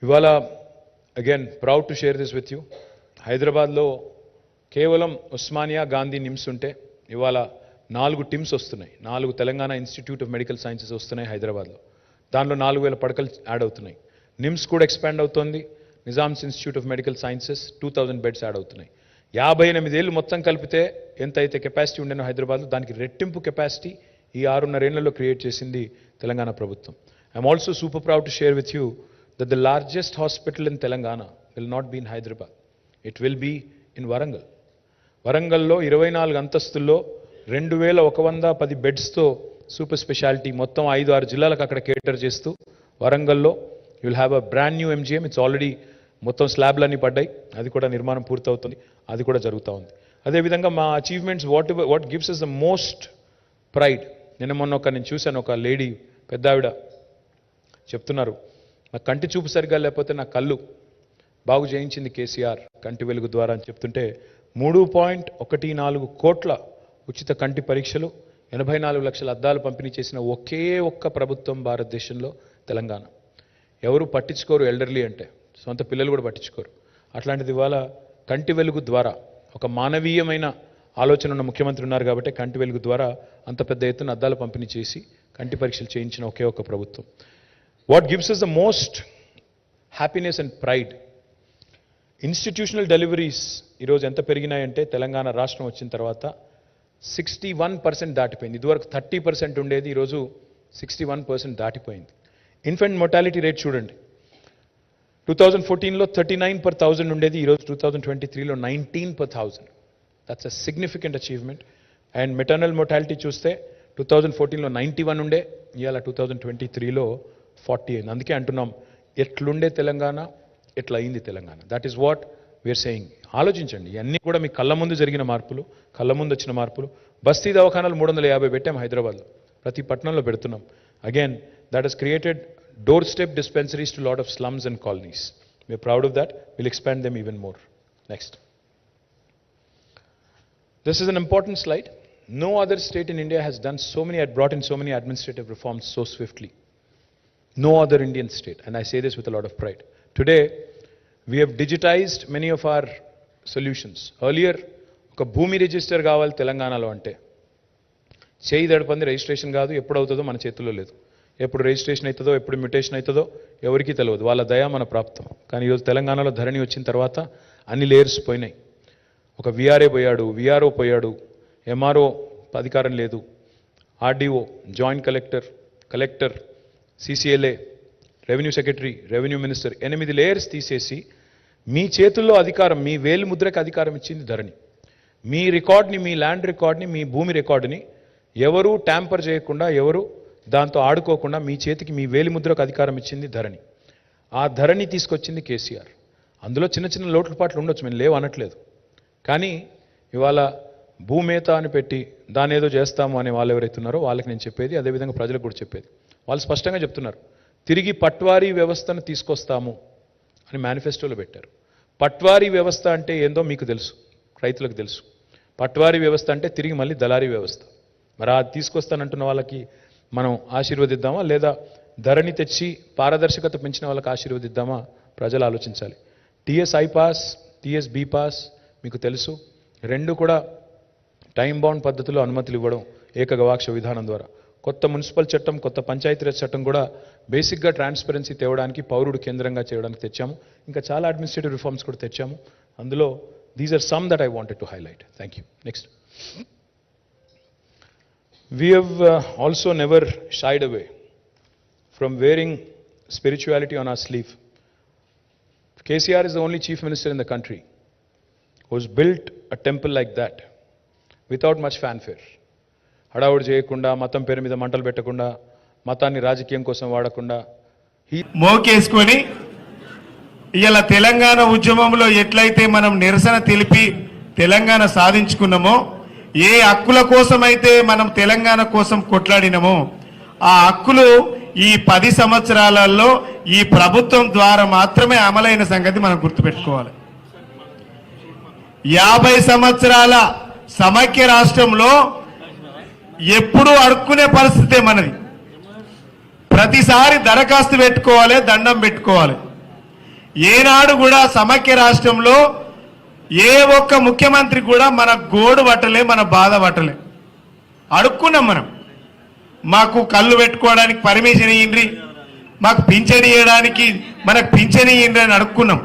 ఇవాళ again proud to share this with you. హైదరాబాద్లో కేవలం ఉస్మానియా, గాంధీ, నిమ్స్ ఉంటే ఇవాళ 4 టిమ్స్ వస్తున్నాయి. 4 Telangana institute of medical sciences వస్తున్నాయి హైదరాబాద్లో. దానిలో 4000 పడకలు యాడ్ అవుతున్నాయి. నిమ్స్ కూడా ఎక్స్పాండ్ అవుతోంది. Nizam's institute of medical sciences 2000 beds add అవుతున్నాయి. 58 ఏళ్ళు మొత్తం కలిపితే ఎంత అయితే కెపాసిటీ ఉండేనో హైదరాబాద్లో, దానికి రెట్టింపు కెపాసిటీ ఈ 6.5 ఏళ్లలో క్రియేట్ చేసింది తెలంగాణ ప్రభుత్వం. I'm also super proud to share with you that the largest hospital in Telangana will not be in Hyderabad. It will be in Warangal. వరంగల్లో 24 అంతస్తుల్లో 2110 బెడ్స్తో సూపర్ స్పెషాలిటీ మొత్తం 5-6 జిల్లాలకు అక్కడ కేటర్ చేస్తూ వరంగల్లో you will have a brand new MGM. It's already మొత్తం స్లాబ్లన్నీ పడ్డాయి. అది కూడా నిర్మాణం పూర్తవుతుంది. అది కూడా జరుగుతూ ఉంది. అదేవిధంగా మా achievements what gives us the most pride. మొన్న నేను చూశాను, ఒక లేడీ పెద్ద ఆవిడ చెప్తున్నారు, నా కంటి చూపు సరిగ్గా లేకపోతే నా కళ్ళు బాగు చేయించింది కేసీఆర్ కంటి వెలుగు ద్వారా అని చెప్తుంటే 3.14 కోట్ల ఉచిత కంటి పరీక్షలు, 84 లక్షల అద్దాలు పంపిణీ చేసిన ఒకే ఒక్క ప్రభుత్వం భారతదేశంలో తెలంగాణ. ఎవరు పట్టించుకోరు ఎల్డర్లీ అంటే, సొంత పిల్లలు కూడా పట్టించుకోరు. అట్లాంటిది ఇవాళ కంటి వెలుగు ద్వారా ఒక మానవీయమైన ఆలోచన ఉన్న ముఖ్యమంత్రి ఉన్నారు కాబట్టి కంటి వెలుగు ద్వారా అంత పెద్ద ఎత్తున అద్దాలు పంపిణీ చేసి కంటి పరీక్షలు చేయించిన ఒకే ఒక్క ప్రభుత్వం. What gives us the most happiness and pride, institutional deliveries ఈరోజు ఎంత పెరిగినాయంటే తెలంగాణ రాష్ట్రం వచ్చిన తర్వాత 61% దాటిపోయింది. ఇదివరకు 30% ఉండేది, ఈరోజు 61% దాటిపోయింది. ఇన్ఫెంట్ మొర్టాలిటీ రేట్ చూడండి, 2014లో 39/1000 ఉండేది, ఈరోజు 2023లో 19/1000. That's a significant achievement. And maternal mortality చూస్తే 2014లో 91 ఉండే, ఇవాళ 2023లో 40 అయింది. అందుకే అంటున్నాం, ఎట్లుండే తెలంగాణ, ఎట్లా అయింది Telangana. That is what we are saying. ఆలోచించండి, ఇవన్నీ కూడా మీ కళ్ళ ముందు జరిగిన మార్పులు, కళ్ళ ముందు వచ్చిన మార్పులు. బస్తీ దవాఖానాలు 350 పెట్టాం హైదరాబాద్లో, ప్రతి పట్టణంలో పెడుతున్నాం. Again that has created doorstep dispensaries to a lot of slums and colonies. We are proud of that. We'll expand them even more. Next. This is an important slide. No other state in India has brought in so many administrative reforms so swiftly. No other Indian state, and I say this with a lot of pride. Today, we have digitized many of our solutions. Earlier, oka bhoomi register kavali Telanganalo ante cheyi dadapandi registration kaadu, eppudu avutado mana chetulo ledu. ఎప్పుడు registration అవుతుందో, ఎప్పుడు mutation అవుతుందో ఎవరికీ తెలియదు. వాళ్ళ దయ మన ప్రాప్తం. కానీ ఈరోజు తెలంగాణలో ధరణి వచ్చిన తర్వాత అన్ని లేయర్స్ పోయినాయి. ఒక విఆర్ఏ పోయాడు, విఆర్ఓ పోయాడు, ఎంఆర్ఓ అధికారం లేదు, RDO, joint collector, CCLA, revenue secretary, revenue minister, 8 layers తీసేసి మీ చేతుల్లో అధికారం, మీ వేలు ముద్రకి అధికారం ఇచ్చింది ధరణి. మీ రికార్డ్ని, మీ ల్యాండ్ రికార్డ్ని, మీ భూమి రికార్డుని ఎవరు ట్యాంపర్ చేయకుండా, ఎవరు దాంతో ఆడుకోకుండా మీ చేతికి, మీ వేలి ముద్రకు అధికారం ఇచ్చింది ధరణి. ఆ ధరణి తీసుకొచ్చింది కేసీఆర్. అందులో చిన్న చిన్న లోటుపాట్లు ఉండొచ్చు, మేము లేవు అనట్లేదు. కానీ ఇవాళ భూమేత అని పెట్టి దాని ఏదో చేస్తాము అనే వాళ్ళు ఎవరైతే ఉన్నారో వాళ్ళకి నేను చెప్పేది, అదేవిధంగా ప్రజలకు కూడా చెప్పేది, వాళ్ళు స్పష్టంగా చెప్తున్నారు, తిరిగి పట్వారీ వ్యవస్థను తీసుకొస్తాము అని మేనిఫెస్టోలో పెట్టారు. పట్వారీ వ్యవస్థ అంటే ఏందో మీకు తెలుసు, రైతులకు తెలుసు. పట్వారీ వ్యవస్థ అంటే తిరిగి మళ్ళీ దళారీ వ్యవస్థ. మరి అది తీసుకొస్తానంటున్న వాళ్ళకి మనం ఆశీర్వదిద్దామా, లేదా ధరణి తెచ్చి పారదర్శకత పెంచిన వాళ్ళకి ఆశీర్వదిద్దామా? ప్రజలు ఆలోచించాలి. TS I pass, TS be pass మీకు తెలుసు, 2 కూడా టైం బౌండ్ పద్ధతిలో అనుమతులు ఇవ్వడం ఏకగవాక్ష విధానం ద్వారా. కొత్త మున్సిపల్ చట్టం, కొత్త పంచాయతీరాజ్ చట్టం కూడా బేసిక్గా ట్రాన్స్పరెన్సీ తేవడానికి, పౌరుడు కేంద్రంగా చేయడానికి తెచ్చాము. ఇంకా చాలా అడ్మినిస్ట్రేటివ్ రిఫార్మ్స్ కూడా తెచ్చాము. అందులో these are some that I wanted to highlight. Thank you. Next, we have also never shied away from wearing spirituality on our sleeve. KCR is the only chief minister in the country who's built a temple like that without much fanfare. హడావుడు చేయకుండా, మతం పేరు మీద మంటలు పెట్టకుండా, మతాన్ని రాజకీయం కోసం వాడకుండా మోకేసుకొని ఇలా తెలంగాణ ఉద్యమంలో ఎట్లయితే మనం నిరసన తెలిపి తెలంగాణ సాధించుకున్నామో, ఏ హక్కుల కోసమైతే మనం తెలంగాణ కోసం కొట్లాడినామో ఆ హక్కులు ఈ 10 సంవత్సరాలలో ఈ ప్రభుత్వం ద్వారా మాత్రమే అమలైన సంగతి మనం గుర్తుపెట్టుకోవాలి. 50 సంవత్సరాల సమైక్య రాష్ట్రంలో ఎప్పుడూ అడుక్కునే పరిస్థితే మనది. ప్రతిసారి దరఖాస్తు పెట్టుకోవాలి, దండం పెట్టుకోవాలి. ఏనాడు కూడా సమైక్య రాష్ట్రంలో ఏ ఒక్క ముఖ్యమంత్రి కూడా మన గోడు పట్టలే, మన బాధ పట్టలే. అడుక్కున్నాం మనం. మాకు కళ్ళు పెట్టుకోవడానికి పర్మిషన్ ఇయ్యండి, మాకు పింఛన్ ఇవ్వడానికి మనకు పింఛన్ ఇయ్యండి అని అడుక్కున్నాం.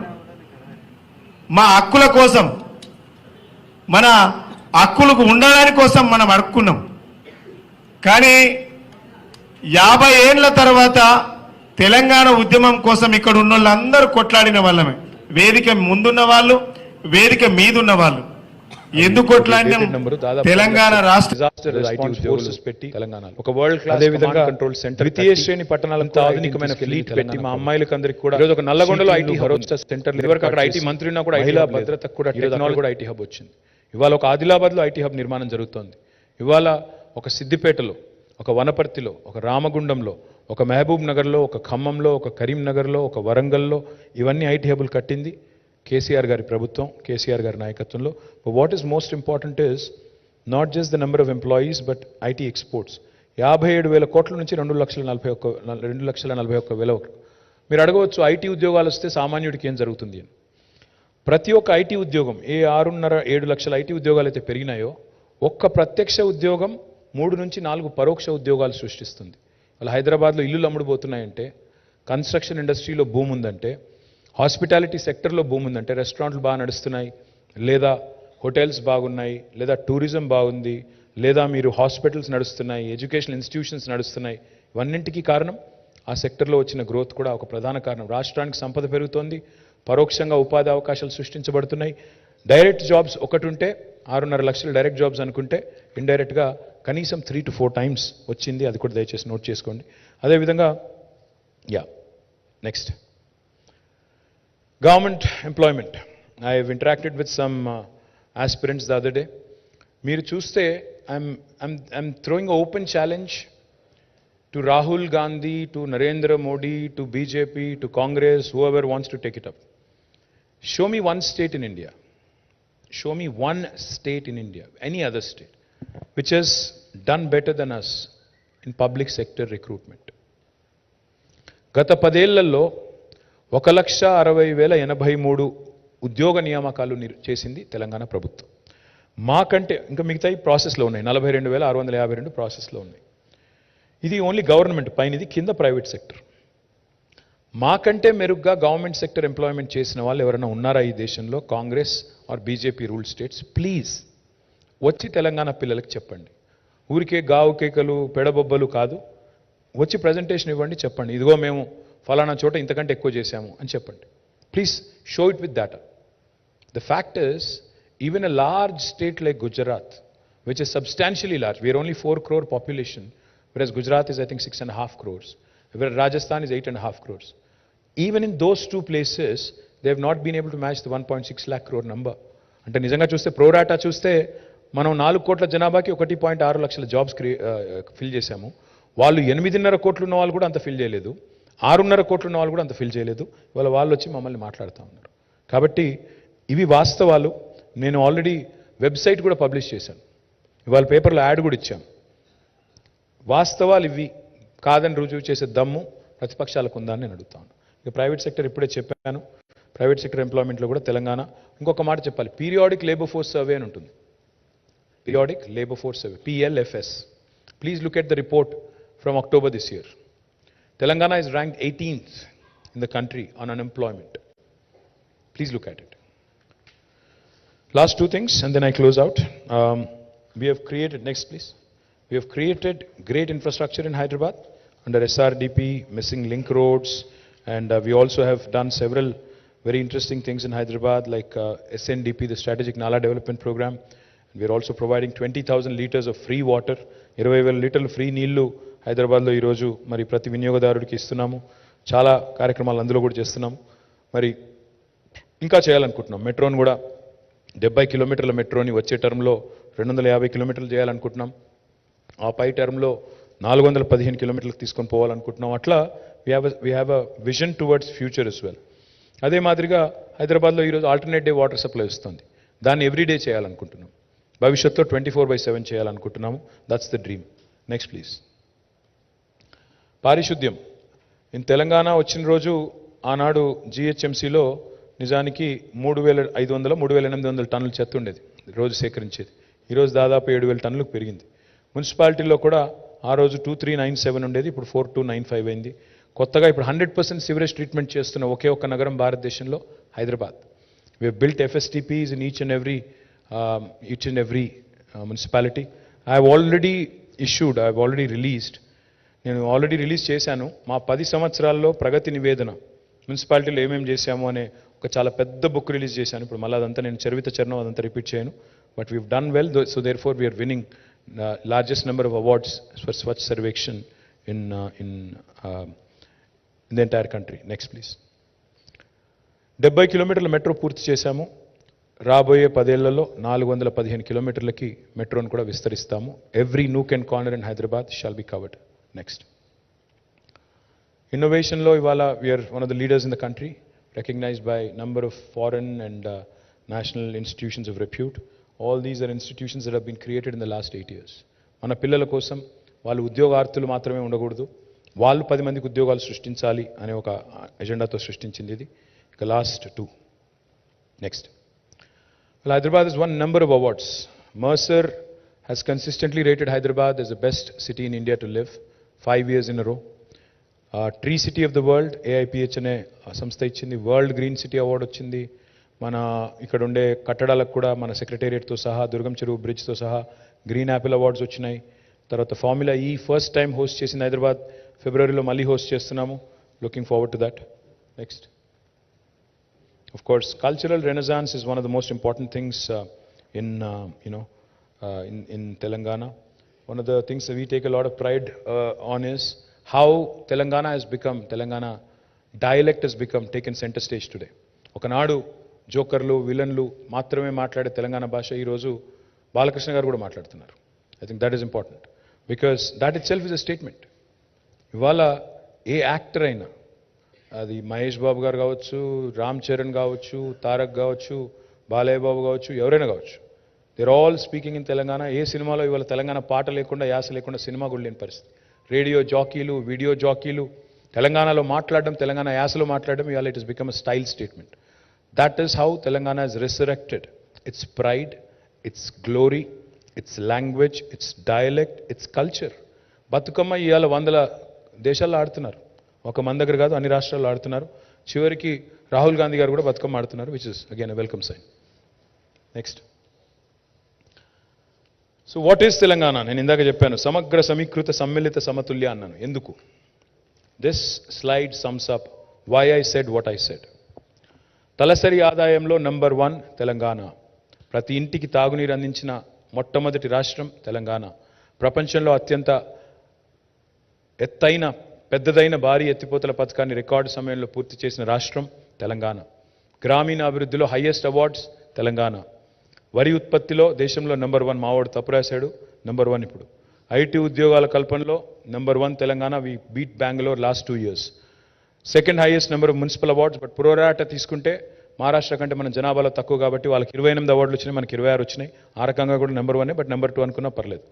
మా హక్కుల కోసం, మన హక్కులకు ఉండడానికి కోసం మనం అడుక్కున్నాం. కానీ 50 ఏళ్ల తర్వాత తెలంగాణ ఉద్యమం కోసం ఇక్కడ ఉన్న వాళ్ళందరూ కొట్లాడిన వాళ్ళమే. వేదిక ముందున్న వాళ్ళు, వేదిక మీదున్న వాళ్ళు. ఎందుకు కొట్లాడినాం? తెలంగాణ రాష్ట్ర పెట్టి తెలంగాణలో ఒక వరల్డ్ క్లాస్ కంట్రోల్ సెంటర్, ద్వితీయ శ్రేణి పట్టణాలంతా ఆధునికమైన ఫ్లీట్ పెట్టి మా అమ్మాయిలకు అందరికి కూడా ఒక నల్లగొండలో ఐటీ భరోసా సెంటర్, ఇదివరకు అక్కడ ఐటీ మంత్రి ఉన్నా కూడా మహిళా భద్రతకు కూడా టెక్నాలజీ కూడా ఐటీ హబ్ వచ్చింది. ఇవాళ ఒక ఆదిలాబాద్లో ఐటీ హబ్ నిర్మాణం జరుగుతోంది. ఇవాళ ఒక సిద్దిపేటలో, ఒక వనపర్తిలో, ఒక రామగుండంలో, ఒక మహబూబ్ నగర్లో, ఒక ఖమ్మంలో, ఒక కరీంనగర్లో, ఒక వరంగల్లో ఇవన్నీ ఐటీ హబులు కట్టింది కేసీఆర్ గారి ప్రభుత్వం, కేసీఆర్ గారి నాయకత్వంలో. What is most important is not just the number of employees but IT exports. 57,000 కోట్ల నుంచి 2,41,000. మీరు అడగవచ్చు ఐటీ ఉద్యోగాలు వస్తే సామాన్యుడికి ఏం జరుగుతుంది అని. ప్రతి ఒక్క ఐటీ ఉద్యోగం, ఏ 6.5-7 లక్షల ఐటీ ఉద్యోగాలు అయితే పెరిగినాయో, ఒక్క ప్రత్యక్ష ఉద్యోగం 3 నుంచి 4 పరోక్ష ఉద్యోగాలు సృష్టిస్తుంది. వాళ్ళ హైదరాబాద్లో ఇల్లులు అమ్ముడుపోతున్నాయంటే, కన్స్ట్రక్షన్ ఇండస్ట్రీలో భూమి ఉందంటే, హాస్పిటాలిటీ సెక్టర్లో భూమి ఉందంటే, రెస్టారెంట్లు బాగా నడుస్తున్నాయి, లేదా హోటల్స్ బాగున్నాయి, లేదా టూరిజం బాగుంది, లేదా మీరు హాస్పిటల్స్ నడుస్తున్నాయి, ఎడ్యుకేషన్ ఇన్స్టిట్యూషన్స్ నడుస్తున్నాయి. ఇవన్నింటికీ కారణం ఆ సెక్టర్లో వచ్చిన గ్రోత్ కూడా ఒక ప్రధాన కారణం. రాష్ట్రానికి సంపద పెరుగుతోంది, పరోక్షంగా ఉపాధి అవకాశాలు సృష్టించబడుతున్నాయి. డైరెక్ట్ జాబ్స్ ఒకటి ఉంటే 6.5 లక్షల డైరెక్ట్ జాబ్స్ అనుకుంటే ఇండైరెక్ట్గా కనీసం 3 to 4 times వచ్చింది. అది కూడా దయచేసి నోట్ చేసుకోండి. అదేవిధంగా next, government employment. I have interacted with some aspirants the other day. మీరు చూస్తే I'm throwing open challenge to Rahul Gandhi, to Narendra Modi, to BJP, to Congress, whoever wants to take it up. Show me one state in India. Show me one state in India, any other state, which has done better than us in public sector recruitment. గత 10 ఏళ్లలో 1,60,83 ఉద్యోగ నియామకాలు చేసింది తెలంగాణ ప్రభుత్వం. మాకంటే ఇంకా మిగతాయి ప్రాసెస్లో ఉన్నాయి. 42,652 ప్రాసెస్లో ఉన్నాయి. ఇది ఓన్లీ గవర్నమెంట్ పైన, ఇది కింద ప్రైవేట్ సెక్టర్. మాకంటే మెరుగ్గా గవర్నమెంట్ సెక్టర్ ఎంప్లాయ్మెంట్ చేసిన వాళ్ళు ఎవరైనా ఉన్నారా ఈ దేశంలో? Congress or BJP rule states? Please వచ్చి తెలంగాణ పిల్లలకి చెప్పండి. ఊరికే గావు కేకలు, పెడబొబ్బలు కాదు. వచ్చి ప్రజెంటేషన్ ఇవ్వండి, చెప్పండి ఇదిగో మేము ఫలానా చోట ఇంతకంటే ఎక్కువ చేశాము అని చెప్పండి. Please show it with data. The fact is, even a large state like Gujarat, which is substantially large, we are only 4 crore population, whereas Gujarat is I think 6.5 crores, where Rajasthan is 8.5 crores. Even in those two places, they have not been able to match the 1.6 lakh crore number. అంటే నిజంగా చూస్తే ప్రోరాటా చూస్తే మనం 4 కోట్ల జనాభాకి 1.6 లక్షల jobs fill చేశాము. వాళ్ళు 8.5 కోట్లు ఉన్న వాళ్ళు కూడా అంత ఫిల్ చేయలేదు, 6.5 కోట్లు ఉన్న వాళ్ళు కూడా అంత ఫిల్ చేయలేదు. ఇవాళ వాళ్ళు వచ్చి మమ్మల్ని మాట్లాడుతూ ఉన్నారు. కాబట్టి ఇవి వాస్తవాలు. నేను ఆల్రెడీ వెబ్సైట్ కూడా పబ్లిష్ చేశాను, ఇవాళ పేపర్లో యాడ్ కూడా ఇచ్చాం. వాస్తవాలు ఇవి కాదని రుజువు చేసే దమ్ము ప్రతిపక్షాలకు ఉందని నేను అడుగుతాను. ఇక ప్రైవేట్ సెక్టర్ ఇప్పుడే చెప్పాను, ప్రైవేట్ సెక్టర్ ఎంప్లాయ్మెంట్లో కూడా తెలంగాణ. ఇంకొక మాట చెప్పాలి, పీరియాడిక్ లేబర్ ఫోర్స్ సర్వే అని ఉంటుంది. Periodic labour force survey, PLFS. Please look at the report from October this year. Telangana is ranked 18th in the country on unemployment. Please look at it. Last two things, and then I close out. We have created, next please. We have created great infrastructure in Hyderabad under SRDP, missing link roads, and we also have done several very interesting things in Hyderabad like SNDP, the Strategic Nala Development Program. We are also providing 20,000 liters of free water, 20,000 లీటర్లు free నీళ్లు హైదరాబాద్లో ఈరోజు మరి ప్రతి వినియోగదారుడికి ఇస్తున్నాము. చాలా కార్యక్రమాలు అందులో కూడా చేస్తున్నాము. మరి ఇంకా చేయాలనుకుంటున్నాం. మెట్రోని కూడా 70 కిలోమీటర్ల మెట్రోని వచ్చే టర్మ్లో 250 కిలోమీటర్లు చేయాలనుకుంటున్నాం. ఆ పై టర్మ్లో 415 కిలోమీటర్లకు తీసుకొని పోవాలనుకుంటున్నాం. అట్లా we have a vision towards future as well. అదే మాదిరిగా హైదరాబాద్లో ఈరోజు ఆల్టర్నేట్ డే వాటర్ సప్లై వస్తుంది. దాన్ని ఎవ్రీడే చేయాలనుకుంటున్నాం. భవిష్యత్తులో 24/7 చేయాలనుకుంటున్నాము. That's the dream. Next please. పారిశుద్ధ్యం. ఇన్ తెలంగాణ వచ్చిన రోజు ఆనాడు జిహెచ్ఎంసీలో నిజానికి 3,500 3,800 టన్నుల చెత్త ఉండేది రోజు సేకరించేది. ఈరోజు దాదాపు 7,000 టన్నులకు పెరిగింది. మున్సిపాలిటీలో కూడా ఆ రోజు 2397 ఉండేది, ఇప్పుడు 4295 అయింది. కొత్తగా ఇప్పుడు 100% సివరేజ్ ట్రీట్మెంట్ చేస్తున్న ఒకే ఒక్క నగరం భారతదేశంలో Hyderabad. We have built FSTPs in each and every municipality. I have already released, నేను ఆల్రెడీ రిలీజ్ చేశాను మా 10 సంవత్సరాల్లో ప్రగతి నివేదన, మున్సిపాలిటీలో ఏమేమి చేశాము అనే ఒక చాలా పెద్ద బుక్ రిలీజ్ చేశాను. ఇప్పుడు మళ్ళీ అదంతా నేను చరిత్ర చరణం అదంతా రిపీట్ చేయను. But we've done well, so therefore we are winning largest number of awards for Swachh Survekshan in the entire country. Next please. 70 కిలోమీటర్ల మెట్రో పూర్తి చేశాము. రాబోయే 10 ఏళ్లలో 415 కిలోమీటర్లకి మెట్రోను కూడా విస్తరిస్తాము. Every nook and corner in Hyderabad shall be covered. Next. ఇన్నోవేషన్లో ఇవాళ we are one of the leaders in the country, recognized by number of foreign and national institutions of repute. All these are institutions that have been created in the last 8 years. మన పిల్లల కోసం వాళ్ళు ఉద్యోగార్థులు మాత్రమే ఉండకూడదు, వాళ్ళు 10 మందికి ఉద్యోగాలు సృష్టించాలి అనే ఒక ఎజెండాతో సృష్టించింది ఇది. ఇక last 2. Next. Hyderabad has won a number of awards. Mercer has consistently rated Hyderabad as the best city in India to live 5 years in a row. Tree city of the world AIPH అనే సంస్థ ఇచ్చింది. World green city award వచ్చింది. మన ఇక్కడ ఉండే కట్టడాలకు కూడా మన సెక్రటేరియట్తో సహా, దుర్గం చెరువు బ్రిడ్జ్తో సహా గ్రీన్ యాపిల్ అవార్డ్స్ వచ్చినాయి. తర్వాత ఫార్ములా ఈ ఫస్ట్ టైం హోస్ట్ చేసింది హైదరాబాద్, ఫిబ్రవరిలో మళ్ళీ హోస్ట్ చేస్తున్నాము. Looking forward to that. Next. Of course cultural Renaissance is one of the most important things in Telangana. One of the things that we take a lot of pride on is how Telangana dialect has become taken center stage today. ఒకనాడు జోకర్లు విలన్లు మాత్రమే మాట్లాడే తెలంగాణ భాష ఈరోజు బాలకృష్ణ గారు కూడా మాట్లాడుతున్నారు. I think that is important because that it self is a statement. ఇవాళ ఏ actor అయినా, అది మహేష్ బాబు గారు కావచ్చు, రామ్ చరణ్ కావచ్చు, తారక్ కావచ్చు, బాలయ్య బాబు కావచ్చు, ఎవరైనా కావచ్చు, they're all speaking in Telangana. ఏ సినిమాలో ఇవాళ తెలంగాణ పాట లేకుండా, యాస లేకుండా సినిమా కూడా లేని పరిస్థితి. రేడియో జాకీలు, వీడియో జాకీలు తెలంగాణలో మాట్లాడడం, తెలంగాణ యాసలో మాట్లాడడం, ఇవాళ it is become a style statement. That is how Telangana is resurrected it's pride, it's glory, it's language, it's dialect, it's culture. Bathukamma ఇవాళ 100 దేశాల్లో ఆడుతున్నారు. ఒక మన దగ్గర కాదు, అన్ని రాష్ట్రాల్లో ఆడుతున్నారు. చివరికి రాహుల్ గాంధీ గారు కూడా బతుకమ్మ ఆడుతున్నారు, which is again a welcome sign. Next. So what is Telangana? నేను ఇందాక చెప్పాను, సమగ్ర సమీకృత సమ్మిళిత సమతుల్య అన్నాను. ఎందుకు? This slide sums up why I said what I said. తలసరి ఆదాయంలో నంబర్ 1 తెలంగాణ. ప్రతి ఇంటికి తాగునీరు అందించిన మొట్టమొదటి రాష్ట్రం తెలంగాణ. ప్రపంచంలో అత్యంత పెద్దదైన భారీ ఎత్తిపోతల పథకాన్ని రికార్డు సమయంలో పూర్తి చేసిన రాష్ట్రం తెలంగాణ. గ్రామీణ అభివృద్ధిలో హైయెస్ట్ అవార్డ్స్ తెలంగాణ. వరి ఉత్పత్తిలో దేశంలో నంబర్ 1, మావాడు తప్పు రాశాడు, నంబర్ 1 ఇప్పుడు. ఐటీ ఉద్యోగాల కల్పనలో number 1 Telangana. We beat Bengaluru last 2 years. Second highest number of municipal awards. But pro rata తీసుకుంటే మహారాష్ట్ర కంటే మన జనాభాలో తక్కువ కాబట్టి వాళ్ళకి 28 అవార్డులు వచ్చినాయి, మనకి 26 వచ్చినాయి. ఆ రకంగా కూడా నెంబర్ 1, బట్ నెంబర్ 2 అనుకున్నా పర్లేదు.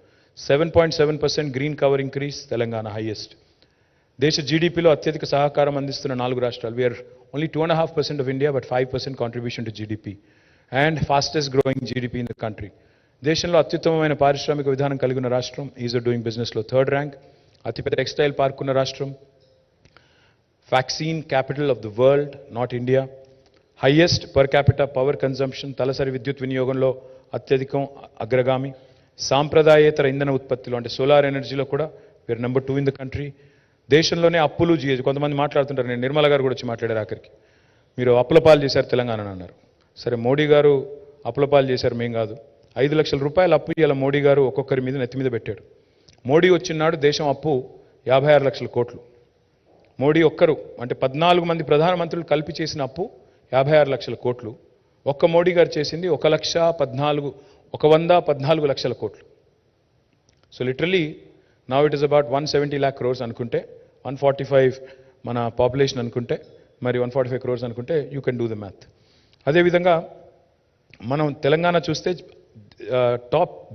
7.7% green cover increase Telangana highest. దేశ జీడీపీలో అత్యధిక సహకారం అందిస్తున్న 4 రాష్ట్రాలు. We are only 2.5% of India, but 5% contribution to GDP. And fastest growing GDP in the country. దేశంలో అత్యుత్తమమైన పారిశ్రామిక విధానం కలిగి ఉన్న రాష్ట్రం, ఈజ్ డూయింగ్ బిజినెస్లో 3rd ర్యాంక్. అతిపెద్ద టెక్స్టైల్ పార్క్ ఉన్న రాష్ట్రం, vaccine capital of the world, not India. Highest per capital power consumption, తలసరి విద్యుత్ వినియోగంలో అత్యధికం, అగ్రగామి. సాంప్రదాయేతర ఇంధన ఉత్పత్తిలో అంటే సోలార్ ఎనర్జీలో కూడా we are number 2 in the country. దేశంలోనే అప్పులు కొంతమంది మాట్లాడుతుంటారు, నేను నిర్మల గారు కూడా వచ్చి మాట్లాడారు ఆఖరికి, మీరు అప్పుల పాలు చేశారు తెలంగాణ అన్నారు. సరే, మోడీ గారు అప్పుల పాలు చేశారు, మేం కాదు. 5 లక్షల రూపాయల అప్పు ఇలా మోడీ గారు ఒక్కొక్కరి మీద నెత్తి మీద పెట్టాడు. మోడీ వచ్చినాడు దేశం అప్పు 56 లక్షల కోట్లు. మోడీ ఒక్కరు అంటే 14 మంది ప్రధానమంత్రులు కలిపి చేసిన అప్పు 56 లక్షల కోట్లు. ఒక్క మోడీ గారు చేసింది 114 లక్షల కోట్లు. So literally now it is about 170 lakh crores అనుకుంటే, 145 మన పాపులేషన్ అనుకుంటే, మరి 145 crores అనుకుంటే you can do the math. అదేవిధంగా మనం తెలంగాణ చూస్తే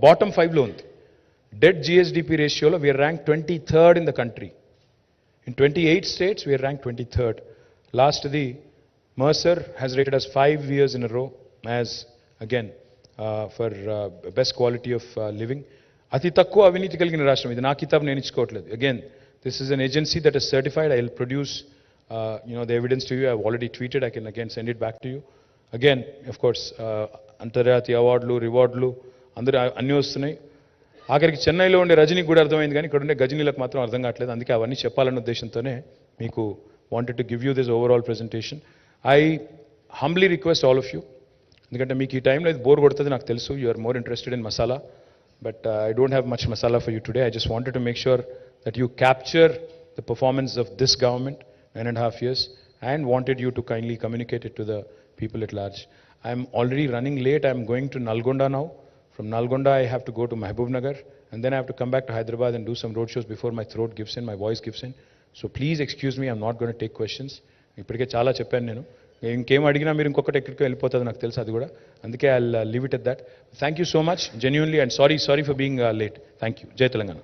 బాటమ్ 5లో ఉంది. డెట్ జిఎస్డిపి రేషియోలో we are rank 23rd in the country. In 28 states, we are ranked 23rd. Last, the Mercer has rated us 5 years in a row as, again, for best quality of living. Ati takku aviniti kaligina rashtam. Idi na kitab nenu ichukovatledu. Again, this is an agency that is certified. I will produce, the evidence to you. I have already tweeted. I can again send it back to you. Again, of course, Antarjati awardlu, rewardlu, andaru anni vastunayi. ఆఖరికి చెన్నైలో ఉండే రజనీకి కూడా అర్థమైంది, కానీ ఇక్కడ ఉండే గజనీలకు మాత్రం అర్థం కావట్లేదు. అందుకే అవన్నీ చెప్పాలన్న ఉద్దేశంతోనే మీకు wanted to give you this overall presentation. I humbly request all of you, ఎందుకంటే మీకు ఈ టైంలో ఇది బోర్ కొడుతుంది నాకు తెలుసు. You are more interested in masala, but I don't have much masala for you today. I just wanted to make sure that you capture the performance of this government 9.5 years and wanted you to kindly communicate it to the people at large. I am already running late. I am going to Nalgonda now. From Nalgonda, I have to go to Mahbubnagar, and then I have to come back to Hyderabad and do some road shows before my throat gives in, my voice gives in. So please excuse me, I'm not going to take questions. ఇప్పటికే చాలా చెప్పాను నేను. ఇంకేం అడిగినా మీరు ఇంకొకటి ఎక్కడికి వెళ్ళిపోతుంది నాకు తెలుసు అది కూడా. అందుకే I leave it at that. Thank you so much, genuinely, and sorry for being late. Thank you. జై తెలంగాణ.